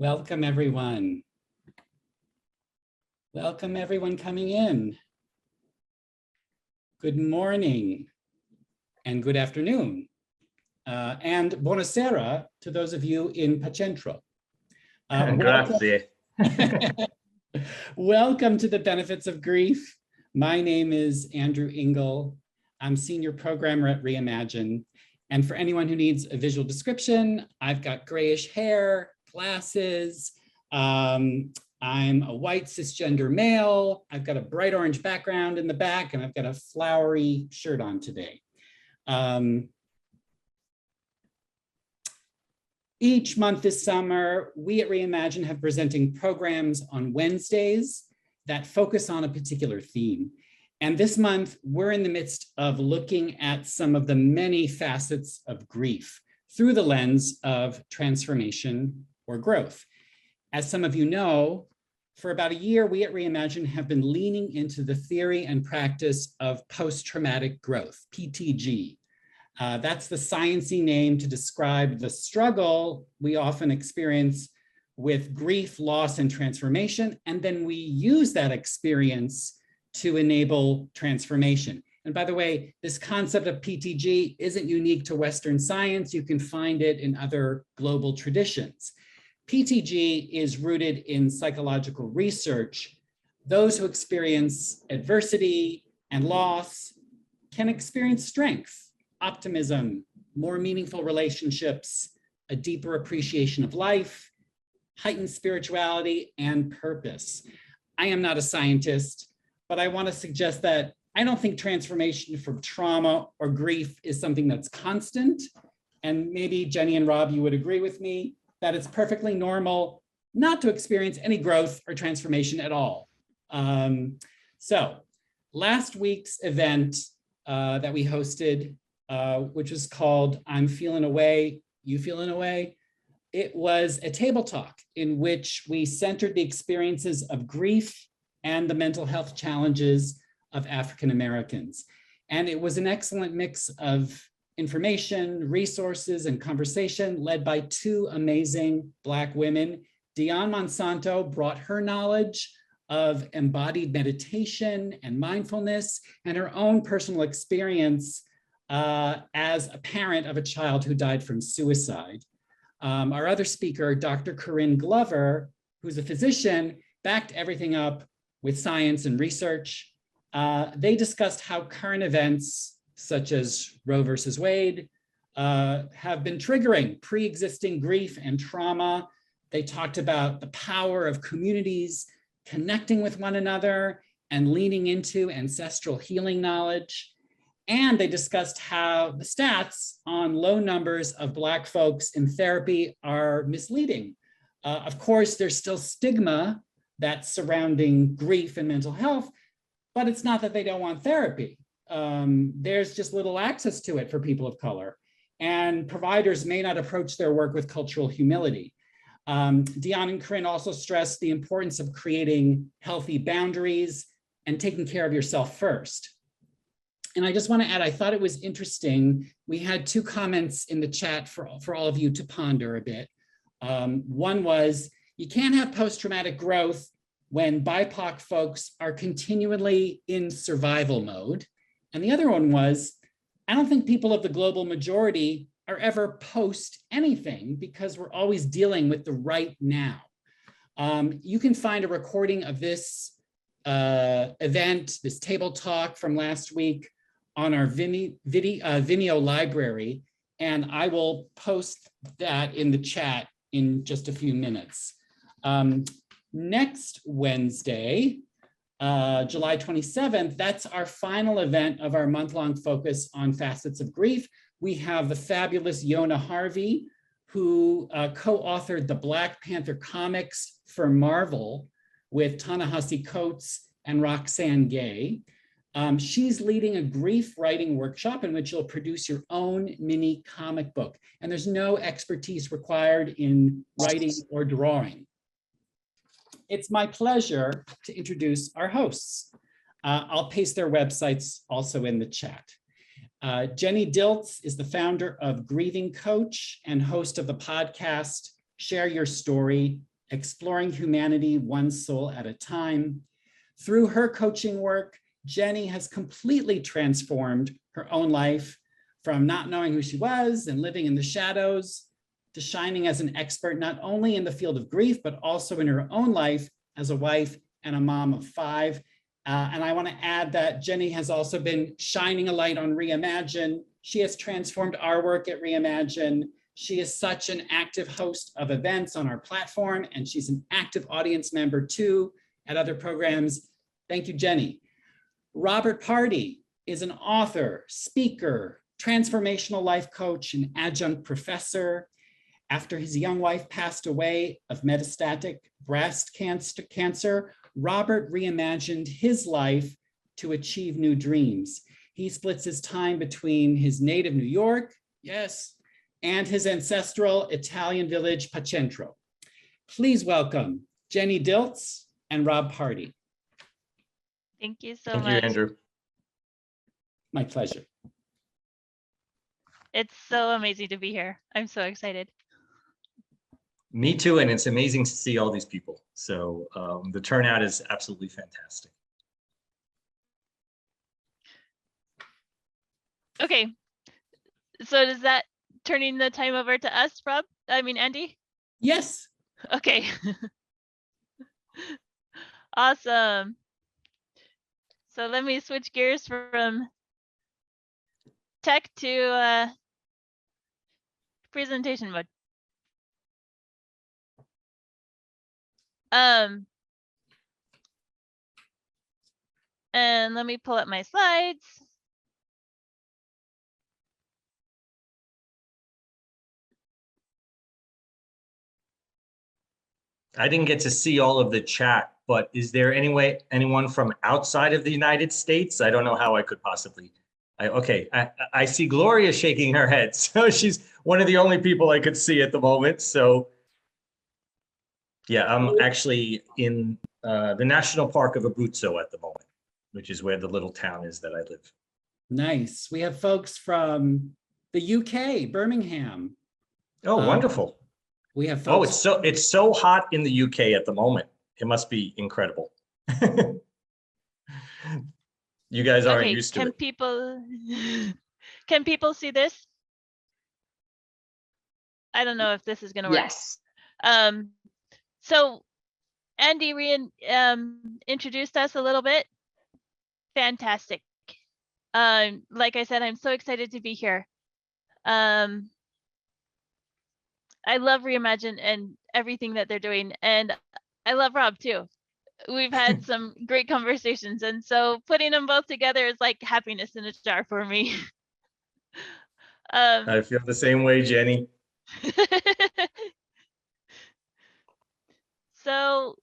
Welcome, everyone. Welcome, everyone coming in. Good morning and good afternoon. And buonasera to those of you in Pacentro. Grazie. Welcome to the Benefits of Grief. My name is Andrew Engel. I'm senior programmer at Reimagine. And for anyone who needs a visual description, I've got grayish hair, glasses. I'm a white cisgender male. I've got a bright orange background in the back, and I've got a flowery shirt on today. Each month this summer, we at Reimagine have presenting programs on Wednesdays that focus on a particular theme. And this month, we're in the midst of looking at some of the many facets of grief through the lens of transformation or growth. As some of you know, for about a year, we at Reimagine have been leaning into the theory and practice of post-traumatic growth, PTG. That's the sciencey name to describe the struggle we often experience with grief, loss, and transformation. And then we use that experience to enable transformation. And by the way, this concept of PTG isn't unique to Western science. You can find it in other global traditions. PTG is rooted in psychological research. Those who experience adversity and loss can experience strength, optimism, more meaningful relationships, a deeper appreciation of life, heightened spirituality, and purpose. I am not a scientist, but I want to suggest that I don't think transformation from trauma or grief is something that's constant. And maybe Jenny and Rob, you would agree with me that it's perfectly normal not to experience any growth or transformation at all. So last week's event that we hosted, which was called I'm Feeling Away, You Feeling Away, it was a table talk in which we centered the experiences of grief and the mental health challenges of African Americans. And it was an excellent mix of information, resources, and conversation led by two amazing Black women. Dion Monsanto brought her knowledge of embodied meditation and mindfulness and her own personal experience as a parent of a child who died from suicide. Our other speaker, Dr. Corinne Glover, who's a physician, backed everything up with science and research. They discussed how current events such as Roe versus Wade have been triggering pre-existing grief and trauma. They talked about the power of communities connecting with one another and leaning into ancestral healing knowledge. And they discussed how the stats on low numbers of Black folks in therapy are misleading. Of course, there's still stigma that's surrounding grief and mental health, but it's not that they don't want therapy. There's just little access to it for people of color, and providers may not approach their work with cultural humility. Dion and Corinne also stressed the importance of creating healthy boundaries and taking care of yourself first. And I just want to add, I thought it was interesting. We had two comments in the chat for all of you to ponder a bit. One was, you can't have post-traumatic growth when BIPOC folks are continually in survival mode. And the other one was, I don't think people of the global majority are ever post anything because we're always dealing with the right now. You can find a recording of this event, this table talk from last week on our Vimeo library, and I will post that in the chat in just a few minutes. Next Wednesday, July 27th, that's our final event of our month-long focus on facets of grief. We have the fabulous Yona Harvey, who co-authored the Black Panther comics for Marvel with Ta-Nehisi Coates and Roxane Gay. She's leading a grief writing workshop in which you'll produce your own mini comic book. And there's no expertise required in writing or drawing. It's my pleasure to introduce our hosts. I'll paste their websites also in the chat. Jenny Dilts is the founder of Grieving Coach and host of the podcast, Share Your Story, exploring humanity one soul at a time. Through her coaching work, Jenny has completely transformed her own life from not knowing who she was and living in the shadows to shining as an expert, not only in the field of grief, but also in her own life as a wife and a mom of 5. And I want to add that Jenny has also been shining a light on Reimagine. She has transformed our work at Reimagine. She is such an active host of events on our platform, and she's an active audience member too at other programs. Thank you, Jenny. Robert Pardee is an author, speaker, transformational life coach, and adjunct professor. After his young wife passed away of metastatic breast cancer, Robert reimagined his life to achieve new dreams. He splits his time between his native New York, yes, and his ancestral Italian village, Pacentro. Please welcome Jenny Dilts and Rob Pardee. Thank you so Thank much. you, Andrew. My pleasure. It's so amazing to be here. I'm so excited. Me too, and it's amazing to see all these people. So the turnout is absolutely fantastic. Okay, so is that turning the time over to us, Rob? I mean, Andy? Yes. Okay. Awesome. So let me switch gears from tech to presentation mode. And let me pull up my slides. I didn't get to see all of the chat, but is there anyone from outside of the United States? I don't know how I could possibly. Okay, I see Gloria shaking her head. So she's one of the only people I could see at the moment. So yeah, I'm actually in the National Park of Abruzzo at the moment, which is where the little town is that I live. Nice. We have folks from the UK, Birmingham. Oh, wonderful. We have folks. Oh, it's so hot in the UK at the moment. It must be incredible. You guys aren't used to it. Can people see this? I don't know if this is going to work. Yes. So Andy introduced us a little bit. Fantastic. Like I said, I'm so excited to be here. I love Reimagine and everything that they're doing, and I love Rob too. We've had some great conversations, and so putting them both together is like happiness in a jar for me. I feel the same way, Jenny. So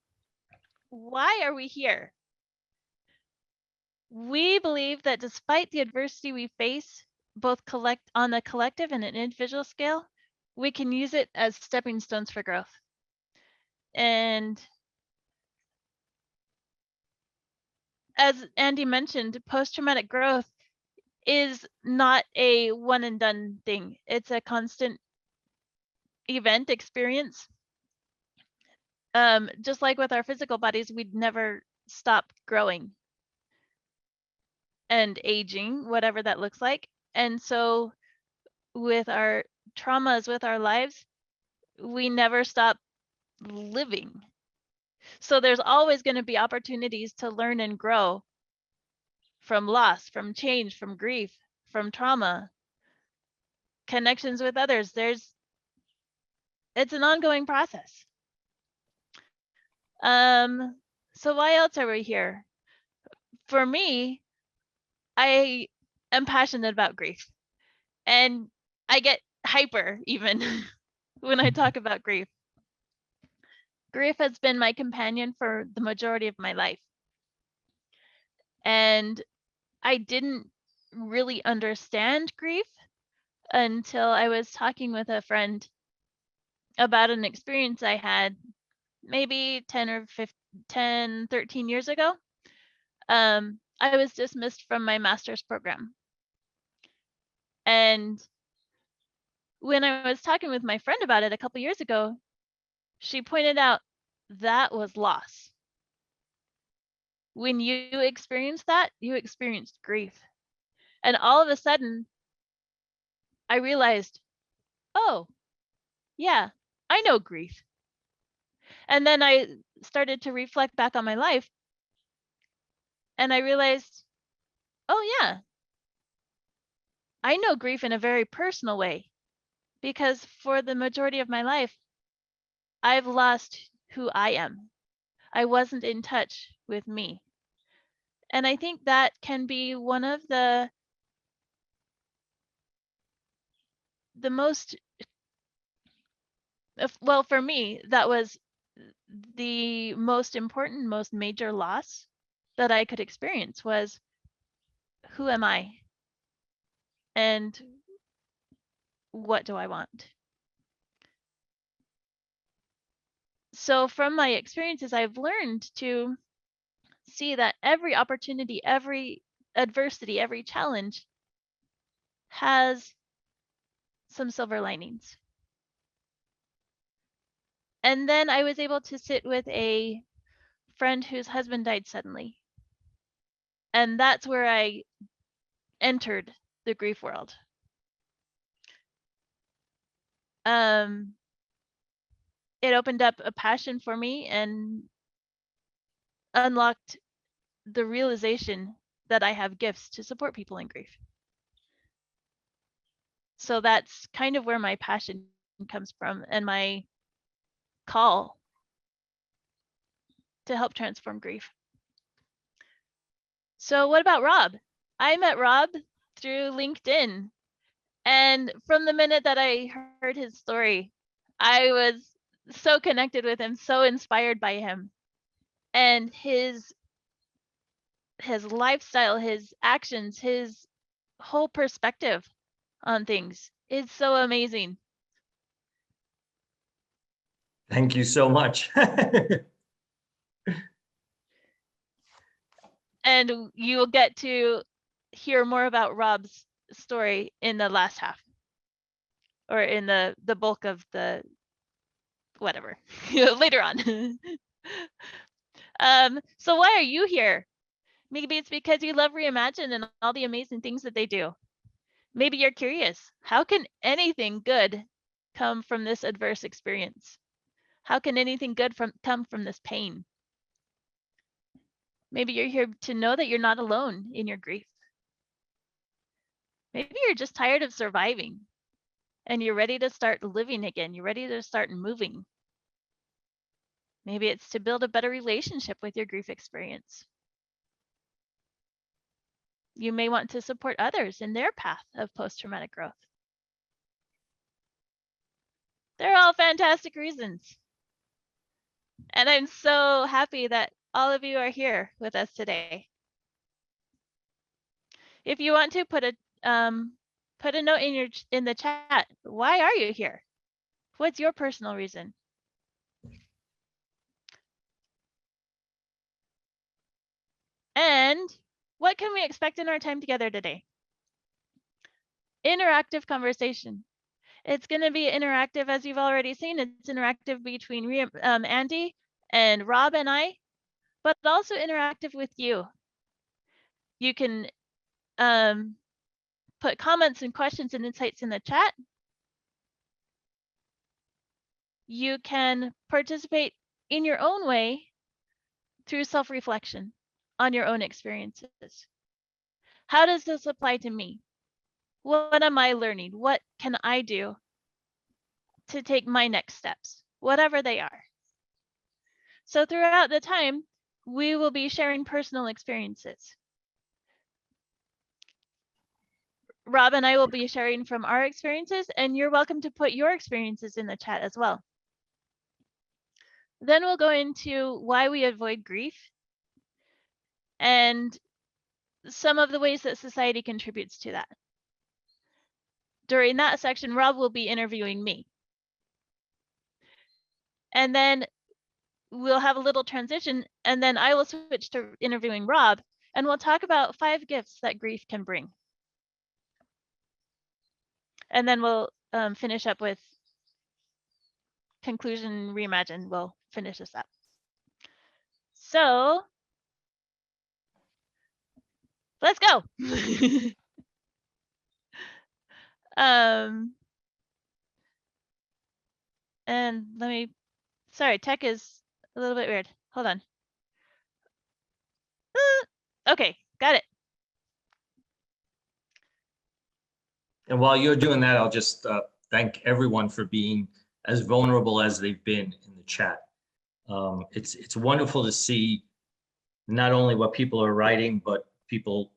why are we here? We believe that despite the adversity we face, both on a collective and an individual scale, we can use it as stepping stones for growth. And as Andy mentioned, post-traumatic growth is not a one and done thing. It's a constant event experience. Just like with our physical bodies, we'd never stop growing and aging, whatever that looks like. And so with our traumas, with our lives, we never stop living. So there's always going to be opportunities to learn and grow from loss, from change, from grief, from trauma, connections with others. It's an ongoing process. So why else are we here? For me, I am passionate about grief, and I get hyper even when I talk about grief. Grief has been my companion for the majority of my life. And I didn't really understand grief until I was talking with a friend about an experience I had maybe 13 years ago. I was dismissed from my master's program. And when I was talking with my friend about it a couple years ago, she pointed out that was loss. When you experience that, you experienced grief. And all of a sudden, I realized, oh, yeah, I know grief. And then I started to reflect back on my life, and I realized, oh, yeah, I know grief in a very personal way, because for the majority of my life, I've lost who I am. I wasn't in touch with me. And I think that can be one of the most, well, for me, that was the most important, most major loss that I could experience was, who am I? And what do I want? So from my experiences, I've learned to see that every opportunity, every adversity, every challenge has some silver linings. And then I was able to sit with a friend whose husband died suddenly. And that's where I entered the grief world. It opened up a passion for me and unlocked the realization that I have gifts to support people in grief. So that's kind of where my passion comes from, and my call to help transform grief. So what about Rob? I met Rob through LinkedIn. And from the minute that I heard his story, I was so connected with him, so inspired by him. And his lifestyle, his actions, his whole perspective on things is so amazing. Thank you so much. And you will get to hear more about Rob's story in the last half, or in the bulk of the whatever later on. So why are you here? Maybe it's because you love Reimagine and all the amazing things that they do. Maybe you're curious, how can anything good come from this adverse experience? How can anything good come from this pain? Maybe you're here to know that you're not alone in your grief. Maybe you're just tired of surviving and you're ready to start living again. You're ready to start moving. Maybe it's to build a better relationship with your grief experience. You may want to support others in their path of post-traumatic growth. They're all fantastic reasons. And I'm so happy that all of you are here with us today. If you want to put a note in the chat, why are you here? What's your personal reason? And what can we expect in our time together today? Interactive conversation. It's going to be interactive, as you've already seen. It's interactive between Andy and Rob and I, but also interactive with you. You can put comments and questions and insights in the chat. You can participate in your own way through self-reflection on your own experiences. How does this apply to me? What am I learning? What can I do to take my next steps, whatever they are? So throughout the time, we will be sharing personal experiences. Rob and I will be sharing from our experiences, and you're welcome to put your experiences in the chat as well. Then we'll go into why we avoid grief and some of the ways that society contributes to that. During that section, Rob will be interviewing me. And then we'll have a little transition, and then I will switch to interviewing Rob, and we'll talk about 5 gifts that grief can bring. And then we'll finish up with conclusion, Reimagine. We'll finish this up. So let's go. um, and sorry, tech is a little bit weird. Hold on. Okay, got it. And while you're doing that, I'll just thank everyone for being as vulnerable as they've been in the chat. It's wonderful to see not only what people are writing, but people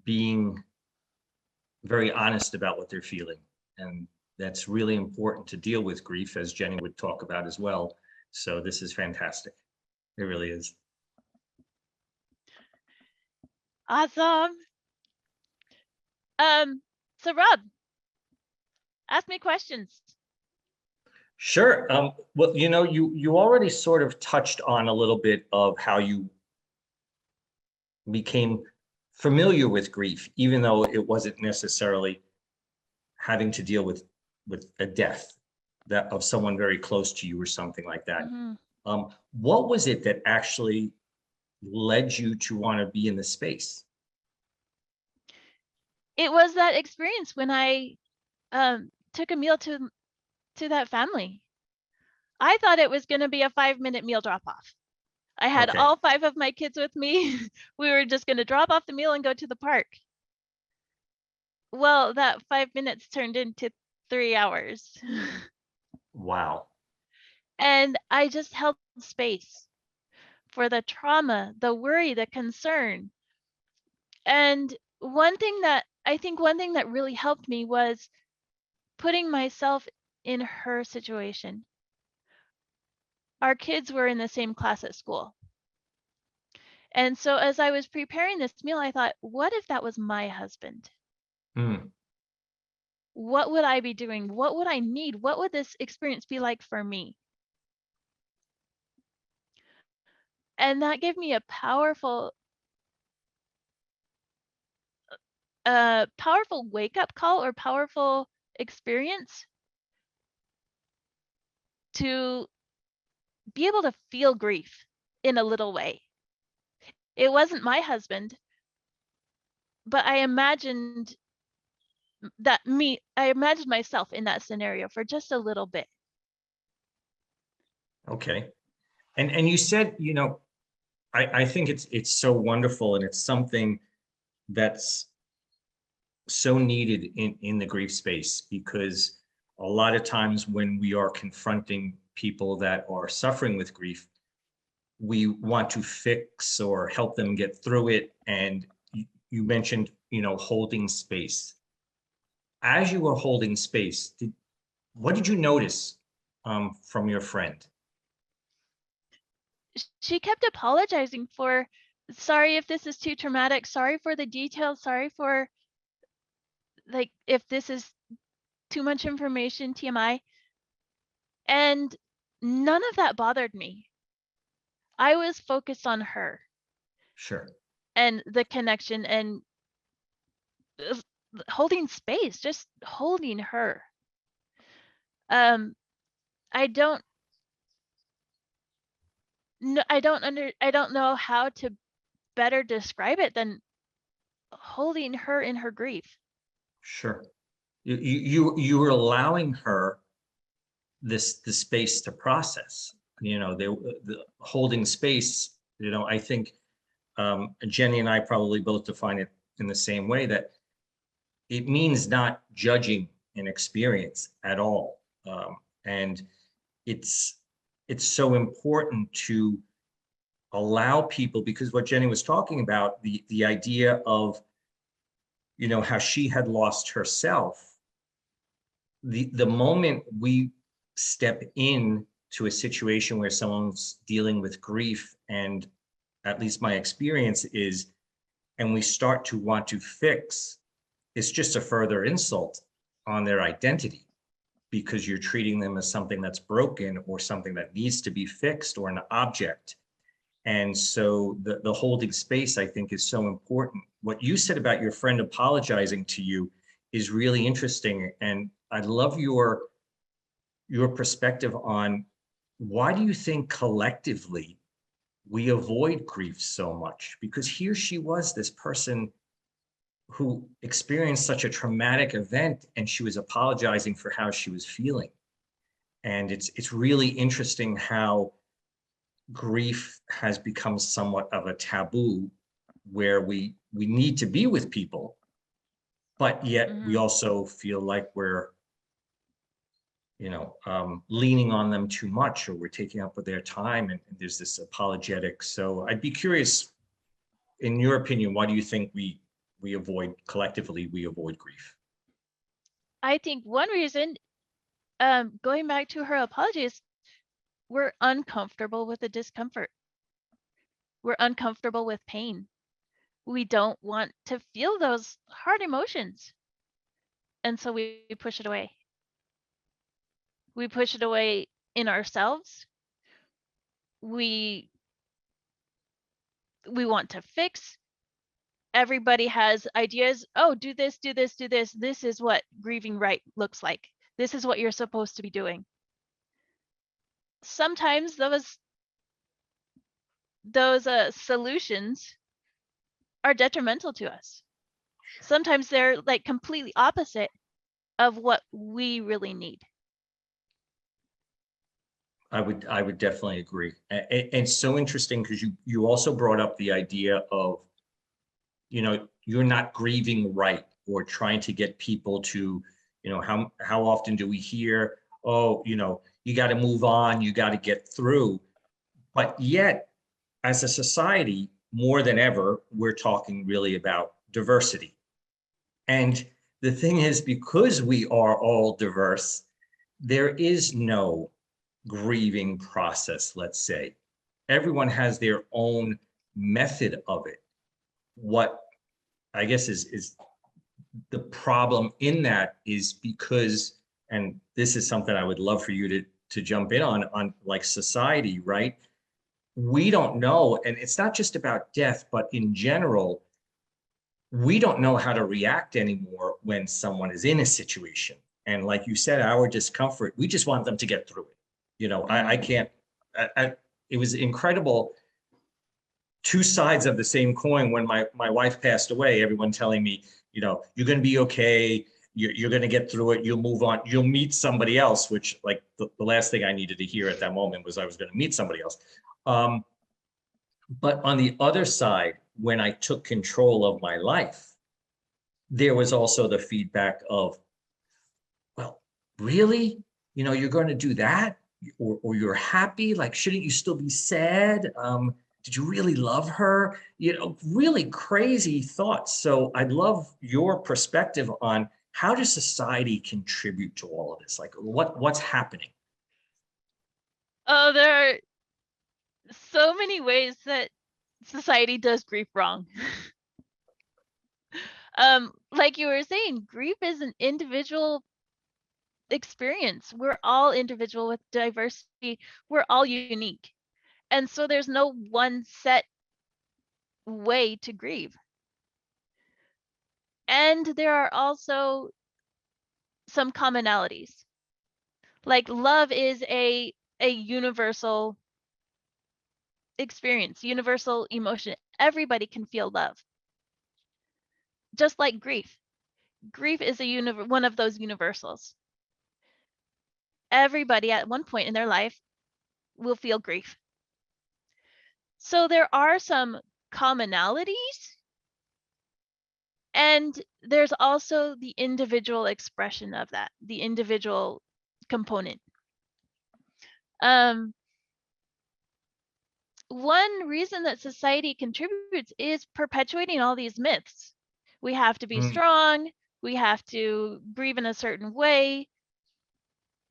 being very honest about what they're feeling. And that's really important to deal with grief, as Jenny would talk about as well. So this is fantastic. It really is. Awesome. So Rob, ask me questions. Sure. Well, you already sort of touched on a little bit of how you became familiar with grief, even though it wasn't necessarily having to deal with a death that of someone very close to you or something like that. Mm-hmm. What was it that actually led you to want to be in the space? It was that experience when I took a meal to that family. I thought it was going to be a 5-minute meal drop off. I had Okay. all 5 of my kids with me. We were just going to drop off the meal and go to the park. Well, that 5 minutes turned into 3 hours. Wow. And I just held space for the trauma, the worry, the concern. And one thing that really helped me was putting myself in her situation. Our kids were in the same class at school. And so as I was preparing this meal, I thought, what if that was my husband? What would I be doing? What would I need? What would this experience be like for me? And that gave me a powerful wake-up call or powerful experience to be able to feel grief in a little way. It wasn't my husband, but I imagined myself in that scenario for just a little bit. Okay. And you said, I think it's so wonderful, and it's something that's so needed in the grief space, because a lot of times when we are confronting people that are suffering with grief, we want to fix or help them get through it. And you mentioned, holding space. As you were holding space, what did you notice from your friend? She kept apologizing for, sorry if this is too traumatic, sorry for the details, sorry for if this is too much information, TMI. And none of that bothered me. I was focused on her. Sure. And the connection and holding space, just holding her. I don't know how to better describe it than holding her in her grief. Sure. You were allowing her the space to process. The holding space. I think Jenny and I probably both define it in the same way, that it means not judging an experience at all, and it's so important to allow people, because what Jenny was talking about, the idea of how she had lost herself. The moment we step in to a situation where someone's dealing with grief, and at least my experience is, and we start to want to fix, it's just a further insult on their identity, because you're treating them as something that's broken or something that needs to be fixed, or an object. And so the holding space, I think, is so important. What you said about your friend apologizing to you is really interesting. And I'd love your perspective on, why do you think collectively we avoid grief so much, because here she was, this person who experienced such a traumatic event, and she was apologizing for how she was feeling. And it's really interesting how grief has become somewhat of a taboo, where we need to be with people, but yet we also feel like we're, leaning on them too much, or we're taking up with their time, and there's this apologetic. So I'd be curious, in your opinion, why do you think we collectively avoid grief? I think one reason, going back to her apologies, we're uncomfortable with the discomfort. We're uncomfortable with pain. We don't want to feel those hard emotions. And so we push it away. We push it away in ourselves. We want to fix. Everybody has ideas. Oh, do this, do this, do this. This is what grieving right looks like. This is what you're supposed to be doing. Sometimes those solutions are detrimental to us. Sometimes they're like completely opposite of what we really need. I would definitely agree. And it's so interesting, because you also brought up the idea of, you're not grieving right, or trying to get people to, how often do we hear, oh, you got to move on, you got to get through. But yet, as a society, more than ever, we're talking really about diversity. And the thing is, because we are all diverse, there is no grieving process, let's say. Everyone has their own method of it. What I guess is the problem in that is because, and this is something I would love for you to jump in on like society, right? We don't know, and it's not just about death, but in general, we don't know how to react anymore when someone is in a situation. And like you said, our discomfort, we just want them to get through it. I can't, it was incredible. Two sides of the same coin. When my wife passed away, everyone telling me, you're going to be okay. You're going to get through it. You'll move on. You'll meet somebody else, which, like, the last thing I needed to hear at that moment was I was going to meet somebody else. But on the other side, when I took control of my life, there was also the feedback of, well, really? You're going to do that? Or you're happy? Like, shouldn't you still be sad? Did you really love her? Really crazy thoughts. So I'd love your perspective on, how does society contribute to all of this? Like, what's happening? Oh, there are so many ways that society does grief wrong. Like you were saying, grief is an individual experience. We're all individual with diversity. We're all unique. And so there's no one set way to grieve. And there are also some commonalities. Like, love is a universal experience, universal emotion. Everybody can feel love. Just like grief. Grief is one of those universals. Everybody at one point in their life will feel grief. So there are some commonalities, and there's also the individual expression of that, the individual component. One reason that society contributes is perpetuating all these myths. We have to be strong. We have to grieve in a certain way.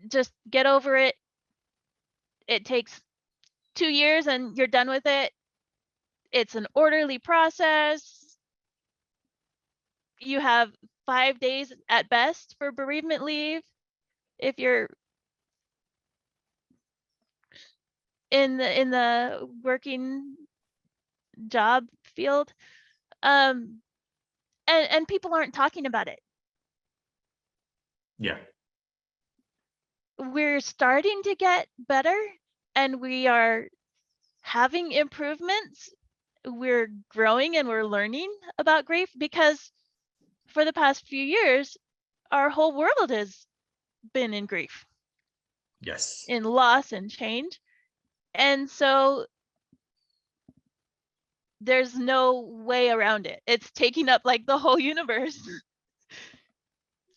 Just get over it. It takes 2 years and you're done with it. It's an orderly process. You have 5 days at best for bereavement leave if you're in the working job field. And people aren't talking about it. Yeah. We're starting to get better, and we are having improvements. We're growing and we're learning about grief, because for the past few years, our whole world has been in grief, Yes. in loss and change. And so there's no way around it. It's taking up like the whole universe.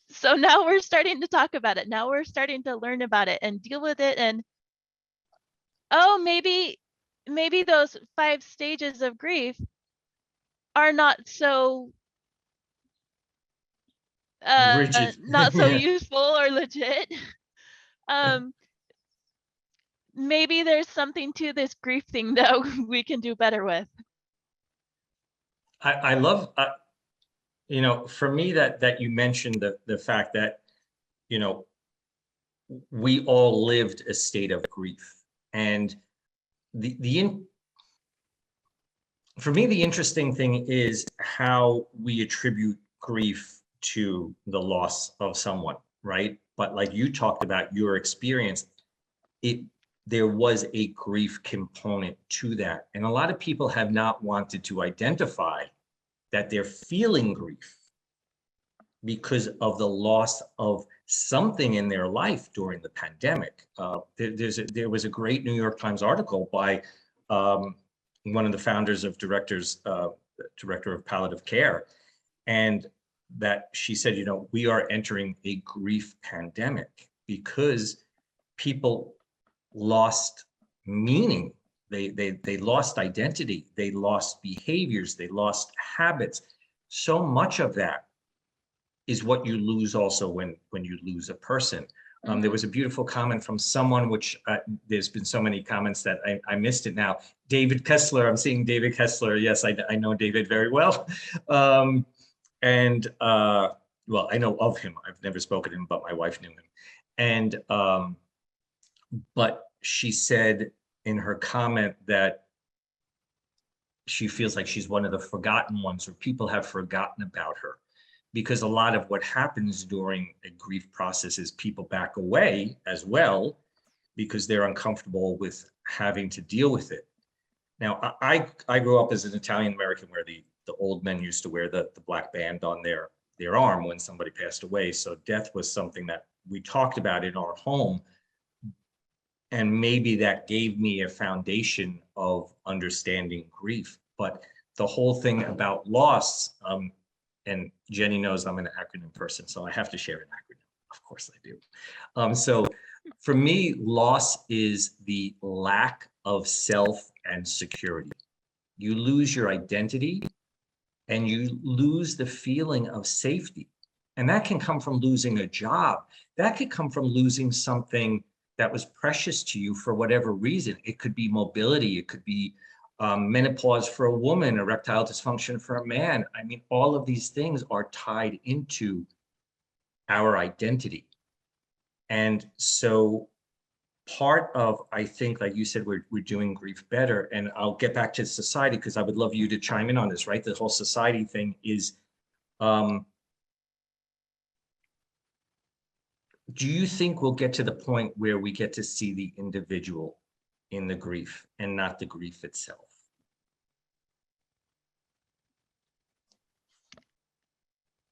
So now we're starting to talk about it. Now we're starting to learn about it and deal with it. And oh, maybe those 5 stages of grief are not so Rigid. not so Yeah. useful or legit. Um, maybe there's something to this grief thing that we can do better with. I love, you know, for me that you mentioned the fact that, you know, we all lived a state of grief, and for me, the interesting thing is how we attribute grief to the loss of someone, right? But like you talked about your experience, there was a grief component to that. And a lot of people have not wanted to identify that they're feeling grief because of the loss of something in their life during the pandemic. There was a great New York Times article by one of the founders of director of palliative care, and that she said, you know, we are entering a grief pandemic because people lost meaning. They lost identity. They lost behaviors. They lost habits. So much of that is what you lose also when you lose a person. There was a beautiful comment from someone, which there's been so many comments that I missed it now. David Kessler, I'm seeing David Kessler. Yes, I know David very well. Well, I know of him. I've never spoken to him, but my wife knew him. And, but she said in her comment that she feels like she's one of the forgotten ones, or people have forgotten about her. Because a lot of what happens during a grief process is people back away as well, because they're uncomfortable with having to deal with it. Now, I grew up as an Italian American where the old men used to wear the black band on their arm when somebody passed away. So death was something that we talked about in our home. And maybe that gave me a foundation of understanding grief. But the whole thing about loss, and Jenny knows I'm an acronym person, so I have to share an acronym. Of course I do. So for me, loss is the lack of self and security. You lose your identity and you lose the feeling of safety. And that can come from losing a job. That could come from losing something that was precious to you for whatever reason. It could be mobility. It could be menopause for a woman, erectile dysfunction for a man. I mean, all of these things are tied into our identity. And so part of, I think, like you said, we're doing grief better. And I'll get back to society because I would love you to chime in on this, right? The whole society thing is, do you think we'll get to the point where we get to see the individual in the grief and not the grief itself?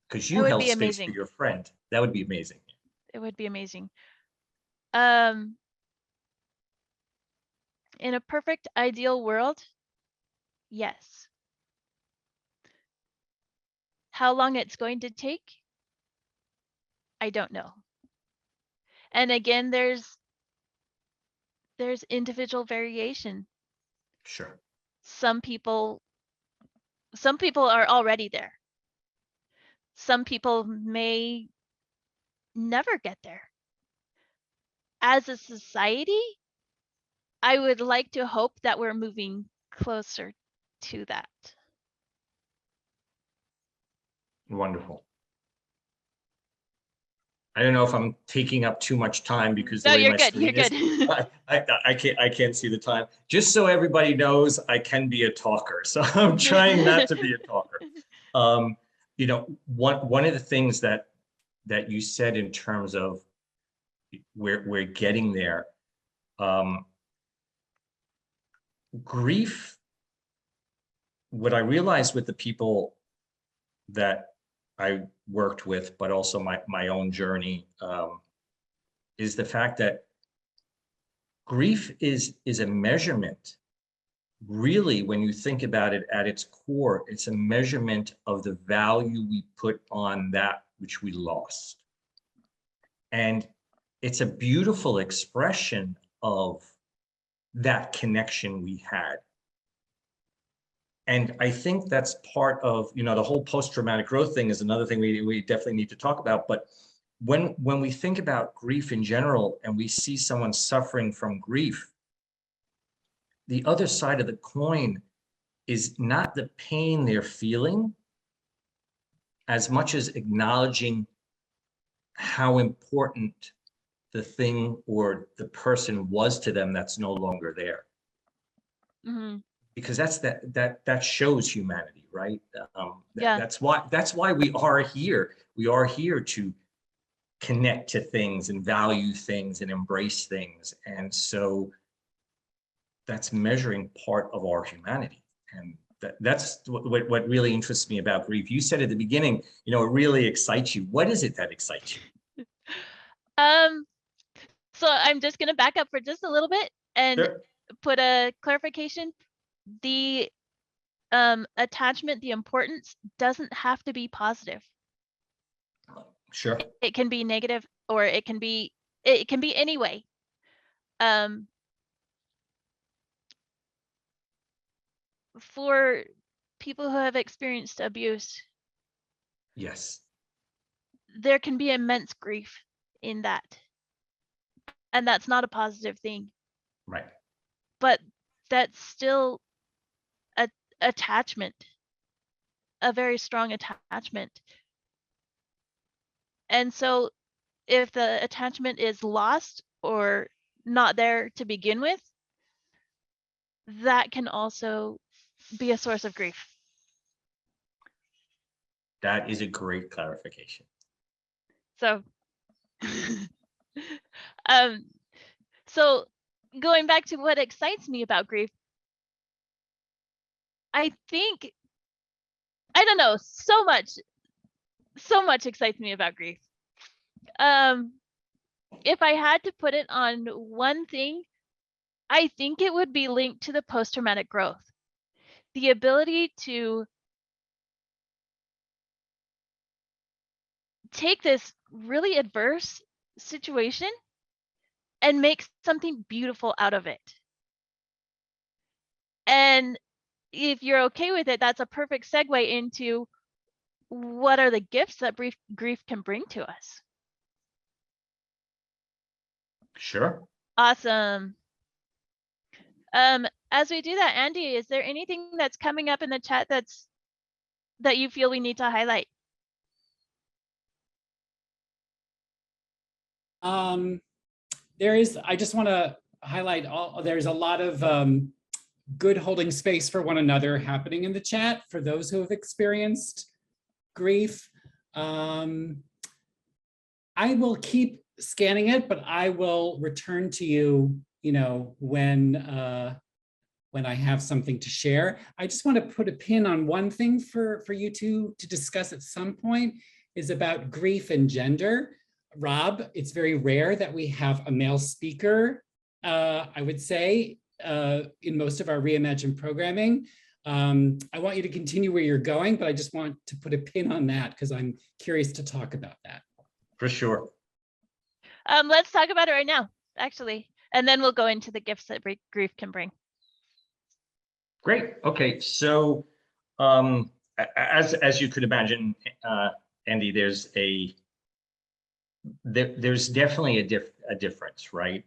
Because you held space for your friend. That would be amazing. It would be amazing. In a perfect ideal world, yes. How long it's going to take, I don't know. And again, there's individual variation. Sure. Some people are already there. Some people may never get there. As a society, I would like to hope that we're moving closer to that. Wonderful. I don't know if I'm taking up too much time because No, you're good. You're good. I can't see the time. Just so everybody knows, I can be a talker, so I'm trying not to be a talker. You know, one of the things that you said in terms of we're getting there. grief, what I realized with the people that I worked with, but also my own journey, is the fact that grief is a measurement. Really, when you think about it at its core, it's a measurement of the value we put on that which we lost. And it's a beautiful expression of that connection we had. And I think that's part of, the whole post-traumatic growth thing is another thing we definitely need to talk about. But when we think about grief in general and we see someone suffering from grief, the other side of the coin is not the pain they're feeling as much as acknowledging how important the thing or the person was to them that's no longer there. Mm-hmm. Because that shows humanity, right? Yeah. That's why we are here. We are here to connect to things and value things and embrace things. And so that's measuring part of our humanity. And that's what really interests me about grief. You said at the beginning, it really excites you. What is it that excites you? So I'm just going to back up for just a little bit and Sure. put a clarification. The attachment, the importance doesn't have to be positive. Sure. It can be negative, or it can be any way. For people who have experienced abuse, Yes. there can be immense grief in that. And that's not a positive thing. Right. But that's still a attachment, a very strong attachment. And so if the attachment is lost or not there to begin with, that can also be a source of grief. That is a great clarification. So, so going back to what excites me about grief, I think, I don't know, so much excites me about grief. If I had to put it on one thing, I think it would be linked to the post-traumatic growth. The ability to take this really adverse situation and make something beautiful out of it. And if you're okay with it, that's a perfect segue into what are the gifts that grief can bring to us. Sure. Awesome. As we do that, Andy, is there anything that's coming up in the chat that you feel we need to highlight? I just want to highlight there's a lot of good holding space for one another happening in the chat for those who have experienced grief. I will keep scanning it, but I will return to you, when I have something to share. I just want to put a pin on one thing for you two to discuss at some point, is about grief and gender. Rob, it's very rare that we have a male speaker, I would say, in most of our Reimagine programming. I want you to continue where you're going, but I just want to put a pin on that because I'm curious to talk about that. For sure. Let's talk about it right now, actually, and then we'll go into the gifts that grief can bring. Great. Okay. So, as you could imagine, Andy, there's definitely a difference, right?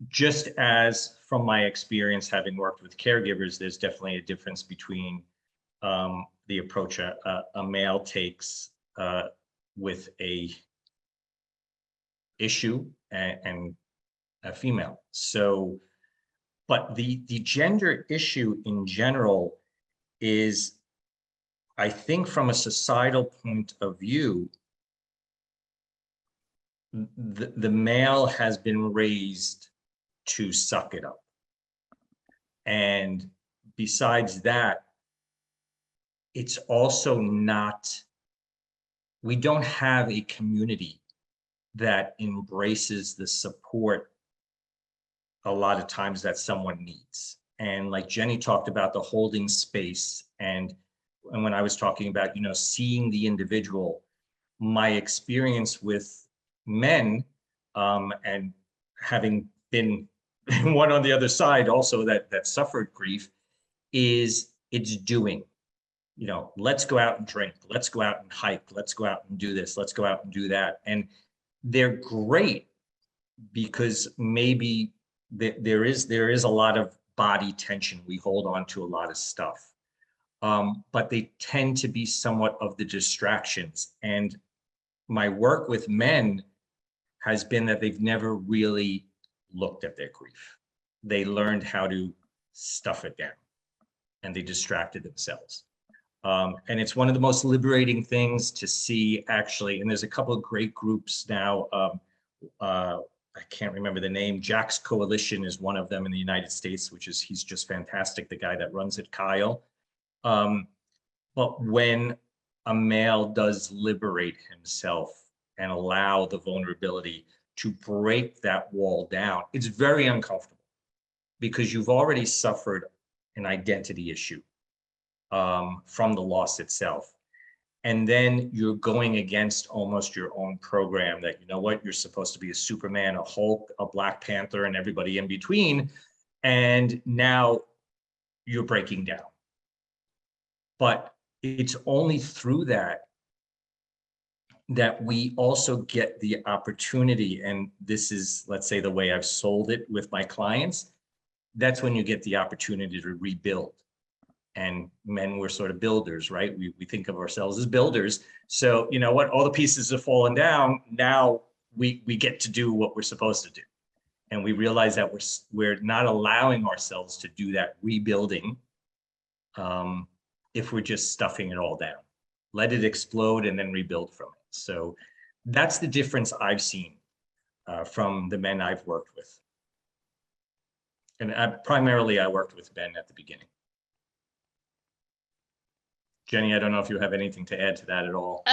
Just as from my experience having worked with caregivers, there's definitely a difference between the approach a male takes with a issue and a female. So, but the gender issue in general is, I think from a societal point of view, the male has been raised to suck it up. And besides that, it's also not, we don't have a community that embraces the support a lot of times that someone needs. And like Jenny talked about, the holding space, and when I was talking about, you know, seeing the individual, my experience with men, and having been one on the other side also that suffered grief, is it's doing. You know, let's go out and drink, let's go out and hike, let's go out and do this, let's go out and do that. And they're great because maybe there is a lot of body tension. We hold on to a lot of stuff, but they tend to be somewhat of the distractions. And my work with men has been that they've never really looked at their grief. They learned how to stuff it down, and they distracted themselves. And it's one of the most liberating things to see, actually. And there's a couple of great groups now. I can't remember the name. Jack's Coalition is one of them in the United States, which is, he's just fantastic, the guy that runs it, Kyle. But when a male does liberate himself and allow the vulnerability to break that wall down, it's very uncomfortable because you've already suffered an identity issue from the loss itself. And then you're going against almost your own program that, you know what, you're supposed to be a Superman, a Hulk, a Black Panther, and everybody in between. And now you're breaking down. But it's only through that we also get the opportunity. And this is, let's say, the way I've sold it with my clients. That's when you get the opportunity to rebuild. And men, we're sort of builders, right? We think of ourselves as builders. So, you know what, all the pieces have fallen down. Now we get to do what we're supposed to do. And we realize that we're not allowing ourselves to do that rebuilding if we're just stuffing it all down. Let it explode and then rebuild from it. So that's the difference I've seen from the men I've worked with. And primarily I worked with men at the beginning. Jenny, I don't know if you have anything to add to that at all.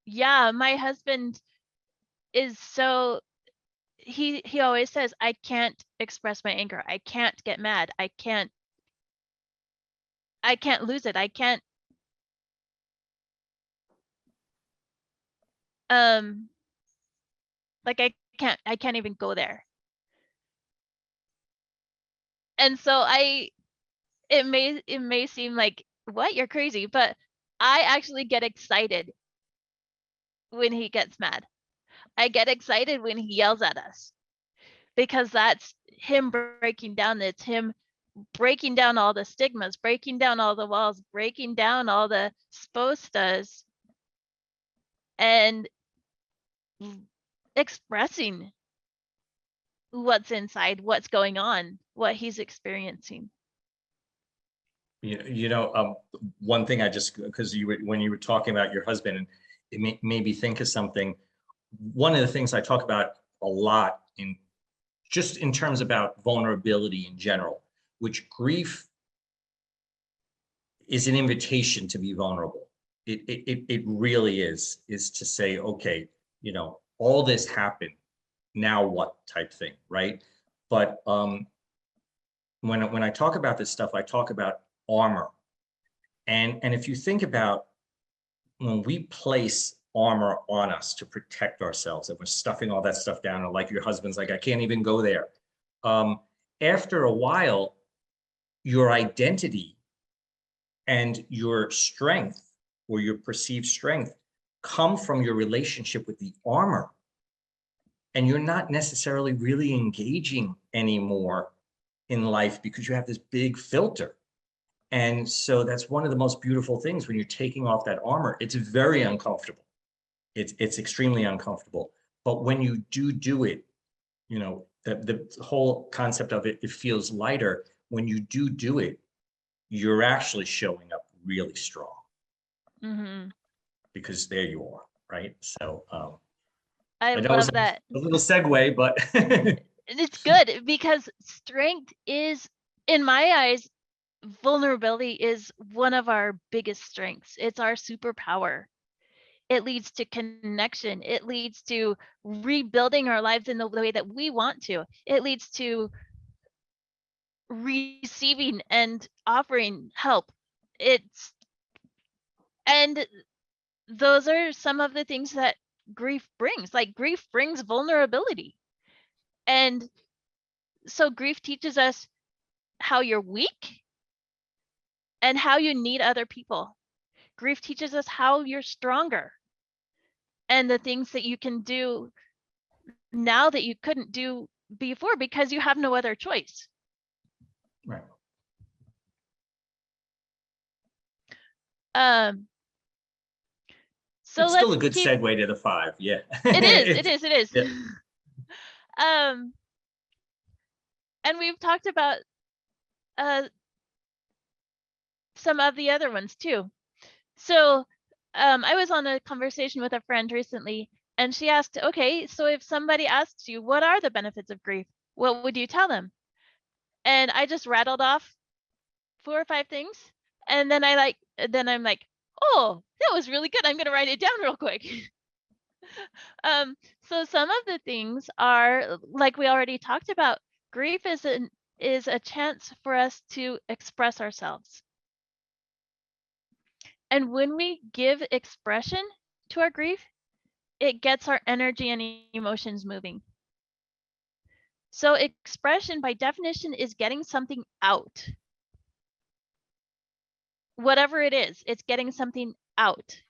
Yeah, my husband is so, he always says, I can't express my anger. I can't get mad. I can't lose it. I can't. Like I can't even go there. And so it may seem like, what, you're crazy, but I actually get excited when he gets mad. I get excited when he yells at us, because that's him breaking down. It's him breaking down all the stigmas, breaking down all the walls, breaking down all the spostas, and expressing what's inside, what's going on, what he's experiencing. One thing I just, because when you were talking about your husband, and it made me think of something. One of the things I talk about a lot in terms about vulnerability in general, which grief is an invitation to be vulnerable. It really is to say, okay, you know, all this happened, now what type thing, right? But when I talk about this stuff, I talk about armor. And if you think about when we place armor on us to protect ourselves, and we're stuffing all that stuff down, and like your husband's like, I can't even go there. After a while, your identity and your strength, or your perceived strength, come from your relationship with the armor. And you're not necessarily really engaging anymore in life because you have this big filter. And so that's one of the most beautiful things when you're taking off that armor. It's very uncomfortable. It's extremely uncomfortable. But when you do it, you know, the whole concept of it, it feels lighter. When you do it, you're actually showing up really strong. Mm-hmm. Because there you are, right? So I love that. A little segue, but it's good, because strength is in my eyes, vulnerability is one of our biggest strengths. It's our superpower. It leads to connection. It leads to rebuilding our lives in the way that we want to. It leads to receiving and offering help. It's and those are some of the things that grief brings. Like grief brings vulnerability. And so grief teaches us how you're weak and how you need other people. Grief teaches us how you're stronger and the things that you can do now that you couldn't do before because you have no other choice. Right. So It's still a let's good keep, segue to the 5. Yeah. it is. Yeah. And we've talked about some of the other ones too. So I was on a conversation with a friend recently, and she asked, okay, so if somebody asks you, what are the benefits of grief? What would you tell them? And I just rattled off 4 or 5 things. And then I'm like, oh, that was really good. I'm gonna write it down real quick. So some of the things are, like we already talked about, grief is a chance for us to express ourselves. And when we give expression to our grief, it gets our energy and emotions moving. So expression by definition is getting something out. Whatever it is, it's getting something out.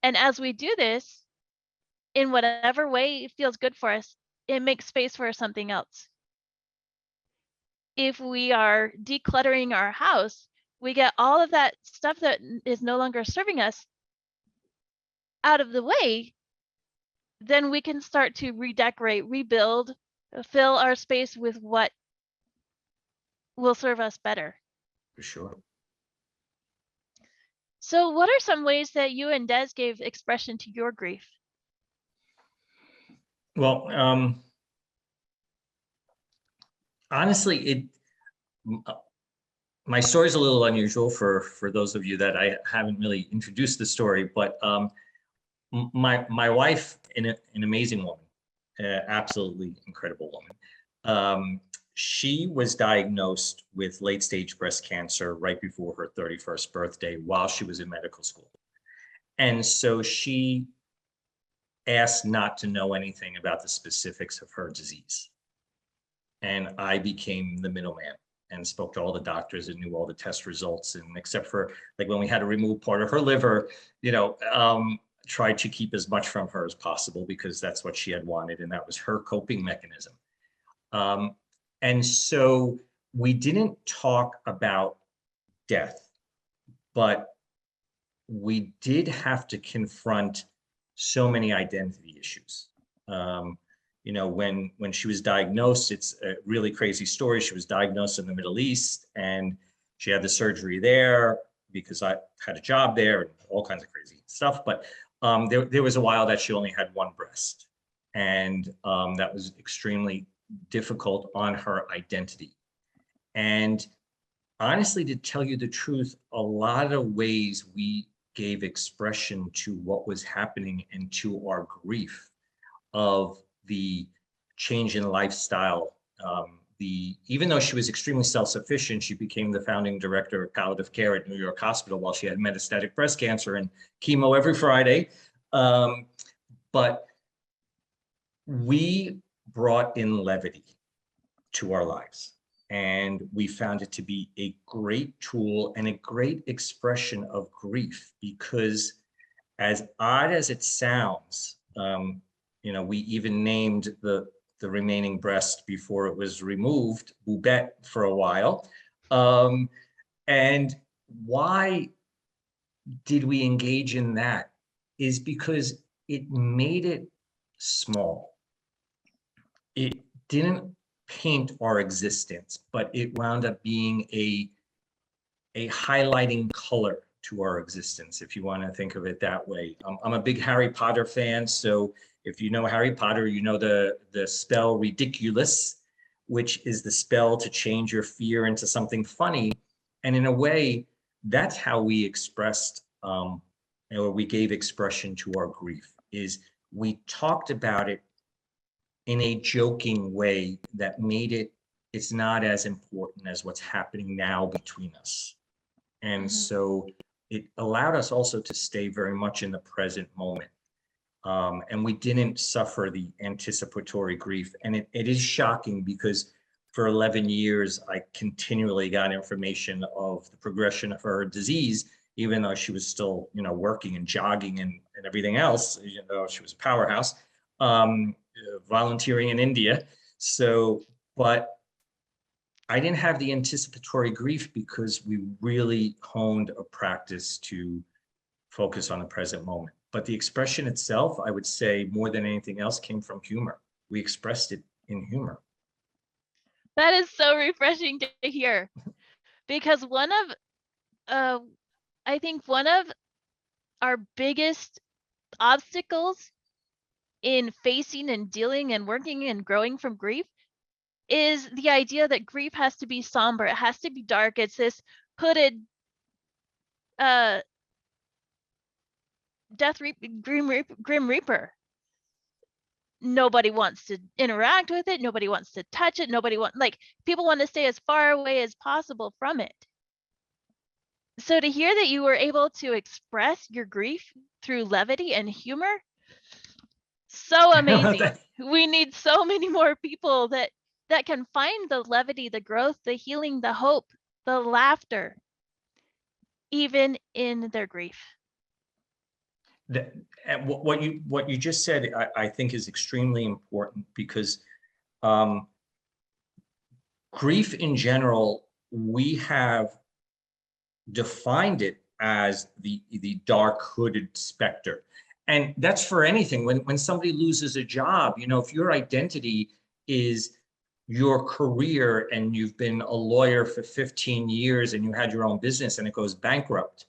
And as we do this, in whatever way it feels good for us, it makes space for something else. If we are decluttering our house, we get all of that stuff that is no longer serving us out of the way, then we can start to redecorate, rebuild, fill our space with what will serve us better. For sure. So what are some ways that you and Des gave expression to your grief? Well, honestly, my story is a little unusual for those of you that I haven't really introduced the story, but my wife, an amazing woman, absolutely incredible woman. She was diagnosed with late stage breast cancer right before her 31st birthday while she was in medical school. And so she asked not to know anything about the specifics of her disease. And I became the middleman and spoke to all the doctors and knew all the test results. And except for like when we had to remove part of her liver, tried to keep as much from her as possible because that's what she had wanted. And that was her coping mechanism. And so we didn't talk about death, but we did have to confront so many identity issues. When she was diagnosed, it's a really crazy story. She was diagnosed in the Middle East and she had the surgery there because I had a job there and all kinds of crazy stuff. But there was a while that she only had one breast. And that was extremely difficult on her identity. And honestly, to tell you the truth, a lot of ways we gave expression to what was happening and to our grief of the change in lifestyle. Even though she was extremely self-sufficient, she became the founding director of palliative care at New York Hospital while she had metastatic breast cancer and chemo every Friday. But we brought in levity to our lives. And we found it to be a great tool and a great expression of grief because as odd as it sounds, we even named the remaining breast before it was removed, Boubette, for a while. And why did we engage in that is because it made it small. It didn't paint our existence, but it wound up being a highlighting color to our existence, if you want to think of it that way. I'm a big Harry Potter fan, so if you know Harry Potter, you know the spell ridiculous. which is the spell to change your fear into something funny. And in a way, that's how we expressed, or we gave expression to our grief, is we talked about it in a joking way that made it's not as important as what's happening now between us. And so it allowed us also to stay very much in the present moment. And we didn't suffer the anticipatory grief. And it is shocking because for 11 years, I continually got information of the progression of her disease, even though she was still, working and jogging and everything else. She was a powerhouse, volunteering in India. So, but I didn't have the anticipatory grief because we really honed a practice to focus on the present moment. But the expression itself, I would say, more than anything else, came from humor. We expressed it in humor. That is so refreshing to hear, because I think one of our biggest obstacles in facing and dealing and working and growing from grief is the idea that grief has to be somber. It has to be dark. It's this hooded, Grim Reaper. Nobody wants to interact with it. Nobody wants to touch it. People want to stay as far away as possible from it. So to hear that you were able to express your grief through levity and humor, so amazing. We need so many more people that can find the levity, the growth, the healing, the hope, the laughter, even in their grief. What you just said, I think is extremely important, because grief in general, we have defined it as the dark hooded specter. And that's for anything. When somebody loses a job, if your identity is your career and you've been a lawyer for 15 years and you had your own business and it goes bankrupt,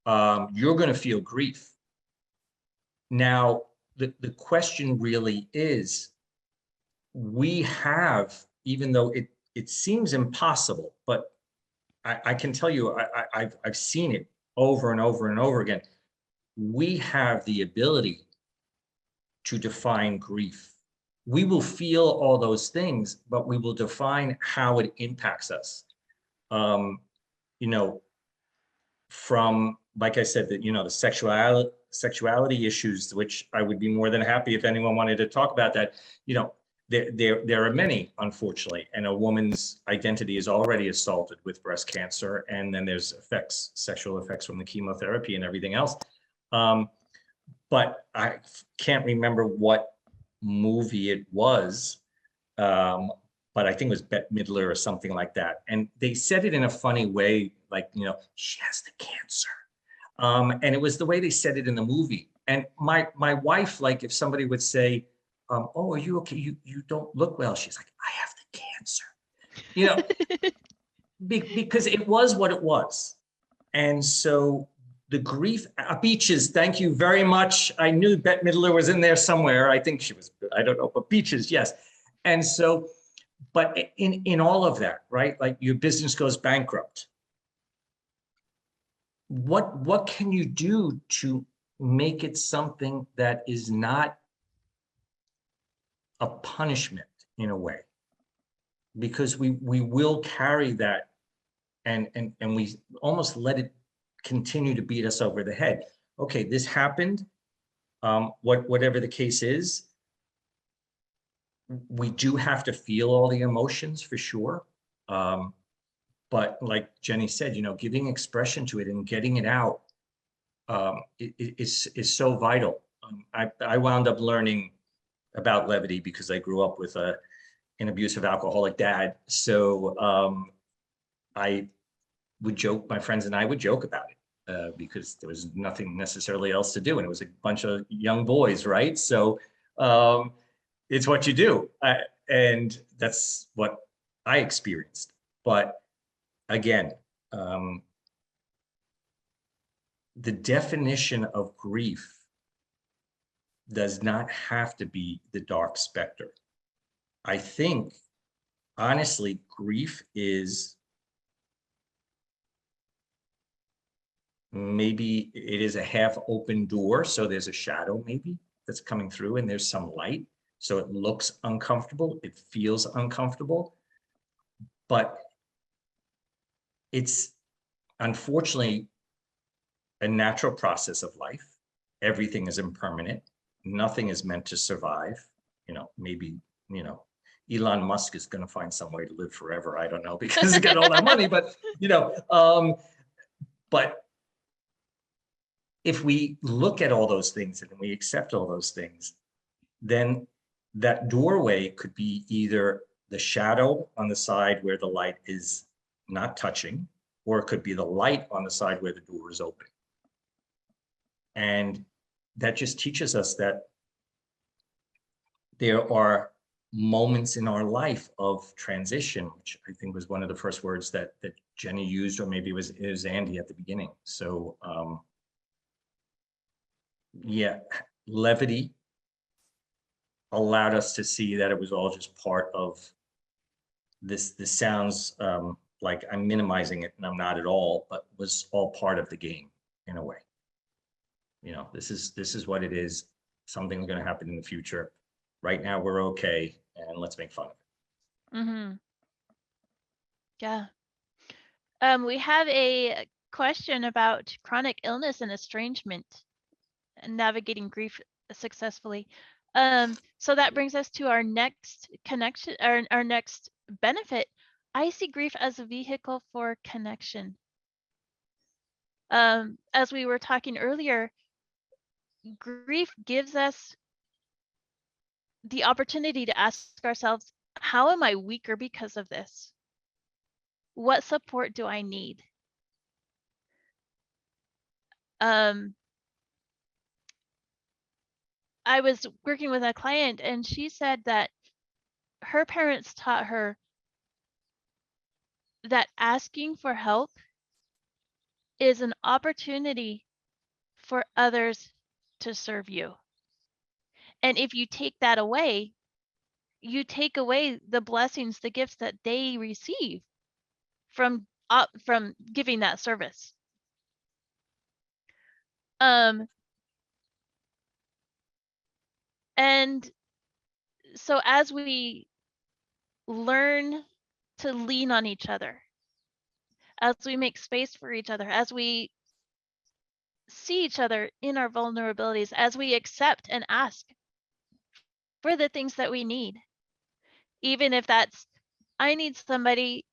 you're going to feel grief. Now, the question really is, we have, even though it seems impossible, but I can tell you, I've seen it over and over and over again. We have the ability to define grief. We will feel all those things, but we will define how it impacts us. From, like I said, that, the sexuality issues, which I would be more than happy if anyone wanted to talk about that. There are many, unfortunately, and a woman's identity is already assaulted with breast cancer, and then there's sexual effects from the chemotherapy and everything else. But I can't remember what movie it was, but I think it was Bette Midler or something like that. And they said it in a funny way, like, she has the cancer. And it was the way they said it in the movie. And my wife, like, if somebody would say, oh, are you okay? You don't look well. She's like, I have the cancer, because it was what it was. And so the grief, Beaches, thank you very much. I knew Bette Midler was in there somewhere. I think she was, I don't know, but Beaches, yes. And so, but in all of that, right? Like, your business goes bankrupt. What can you do to make it something that is not a punishment in a way? Because we will carry that and we almost let it continue to beat us over the head. Okay, this happened. Whatever the case is, we do have to feel all the emotions for sure. But like Jenny said, giving expression to it and getting it out is so vital. I wound up learning about levity because I grew up with an abusive alcoholic dad. So I would joke, my friends and I would joke about it because there was nothing necessarily else to do. And it was a bunch of young boys, right? So it's what you do. And that's what I experienced. But again, the definition of grief does not have to be the dark specter. I think honestly, grief is maybe it is a half open door. So there's a shadow maybe that's coming through and there's some light. So it looks uncomfortable. It feels uncomfortable, but it's unfortunately a natural process of life. Everything is impermanent. Nothing is meant to survive. Maybe, Elon Musk is going to find some way to live forever. I don't know, because he's got all that money, but, but if we look at all those things and we accept all those things, then that doorway could be either the shadow on the side where the light is not touching, or it could be the light on the side where the door is open. And that just teaches us that there are moments in our life of transition, which I think was one of the first words that Jenny used, or maybe it was Andy at the beginning. So yeah, levity allowed us to see that it was all just part of this. This sounds like I'm minimizing it, and I'm not at all, but was all part of the game in a way. This is what it is. Something's going to happen in the future. Right now we're okay, and let's make fun of it. Mm-hmm. Yeah. We have a question about chronic illness and estrangement and navigating grief successfully. So that brings us to our next connection, our next benefit. I see grief as a vehicle for connection. As we were talking earlier, grief gives us the opportunity to ask ourselves, how am I weaker because of this? What support do I need? I was working with a client and she said that her parents taught her that asking for help is an opportunity for others to serve you. And if you take that away, you take away the blessings, the gifts that they receive from giving that service. And so as we learn to lean on each other, as we make space for each other, as we see each other in our vulnerabilities, as we accept and ask for the things that we need, even if that's, I need somebody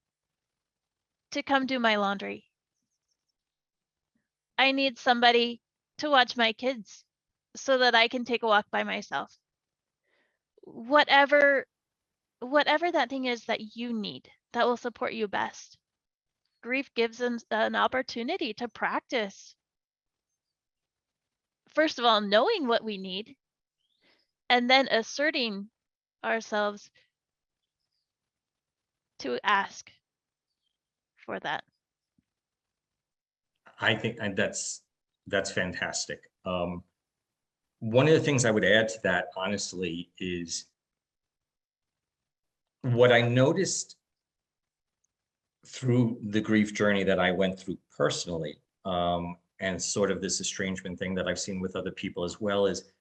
to come do my laundry. I need somebody to watch my kids so that I can take a walk by myself. Whatever that thing is that you need that will support you best. Grief gives them an opportunity to practice. First of all, knowing what we need, and then asserting ourselves to ask for that. I think that's fantastic. One of the things I would add to that, honestly, is what I noticed through the grief journey that I went through personally, and sort of this estrangement thing that I've seen with other people as well, is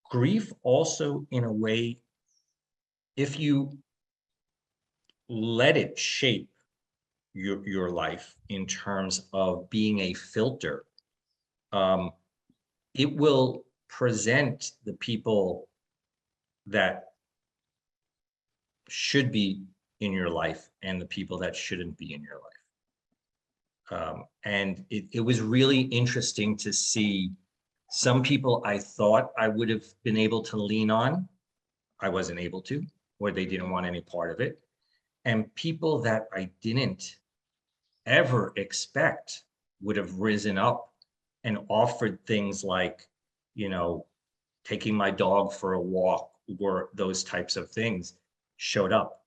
grief also, in a way, if you let it shape your life in terms of being a filter, it will present the people that should be in your life and the people that shouldn't be in your life. And it was really interesting to see some people I thought I would have been able to lean on, I wasn't able to, or they didn't want any part of it. And people that I didn't ever expect would have risen up and offered things like, taking my dog for a walk, or those types of things, showed up.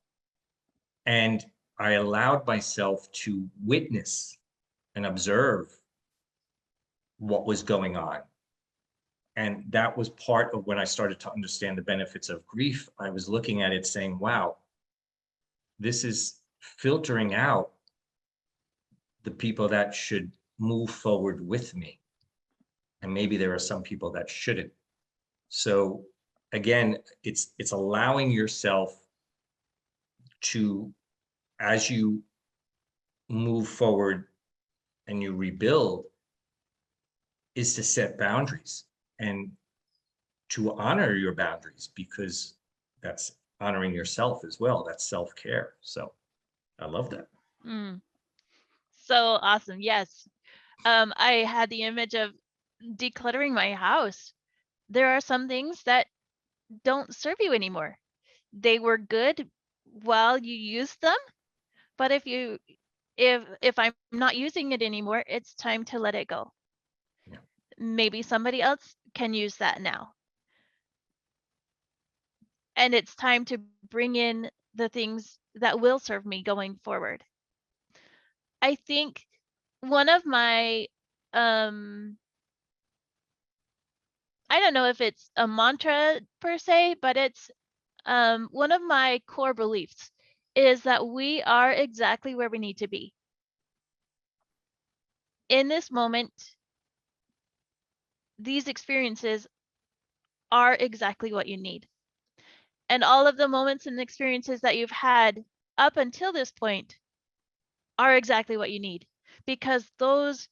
And I allowed myself to witness and observe what was going on. And that was part of when I started to understand the benefits of grief. I was looking at it saying, wow, this is filtering out the people that should move forward with me. And maybe there are some people that shouldn't. So again, it's allowing yourself to, as you move forward and you rebuild, is to set boundaries and to honor your boundaries, because that's honoring yourself as well. That's self-care. So I love that. Mm, so awesome. Yes. I had the image of decluttering my house. There are some things that don't serve you anymore. They were good while you used them, but if I'm not using it anymore, it's time to let it go. Yeah. Maybe somebody else can use that now. And it's time to bring in the things that will serve me going forward. I think one of my I don't know if it's a mantra per se, but it's one of my core beliefs is that we are exactly where we need to be. In this moment, these experiences are exactly what you need. And all of the moments and experiences that you've had up until this point are exactly what you need, because those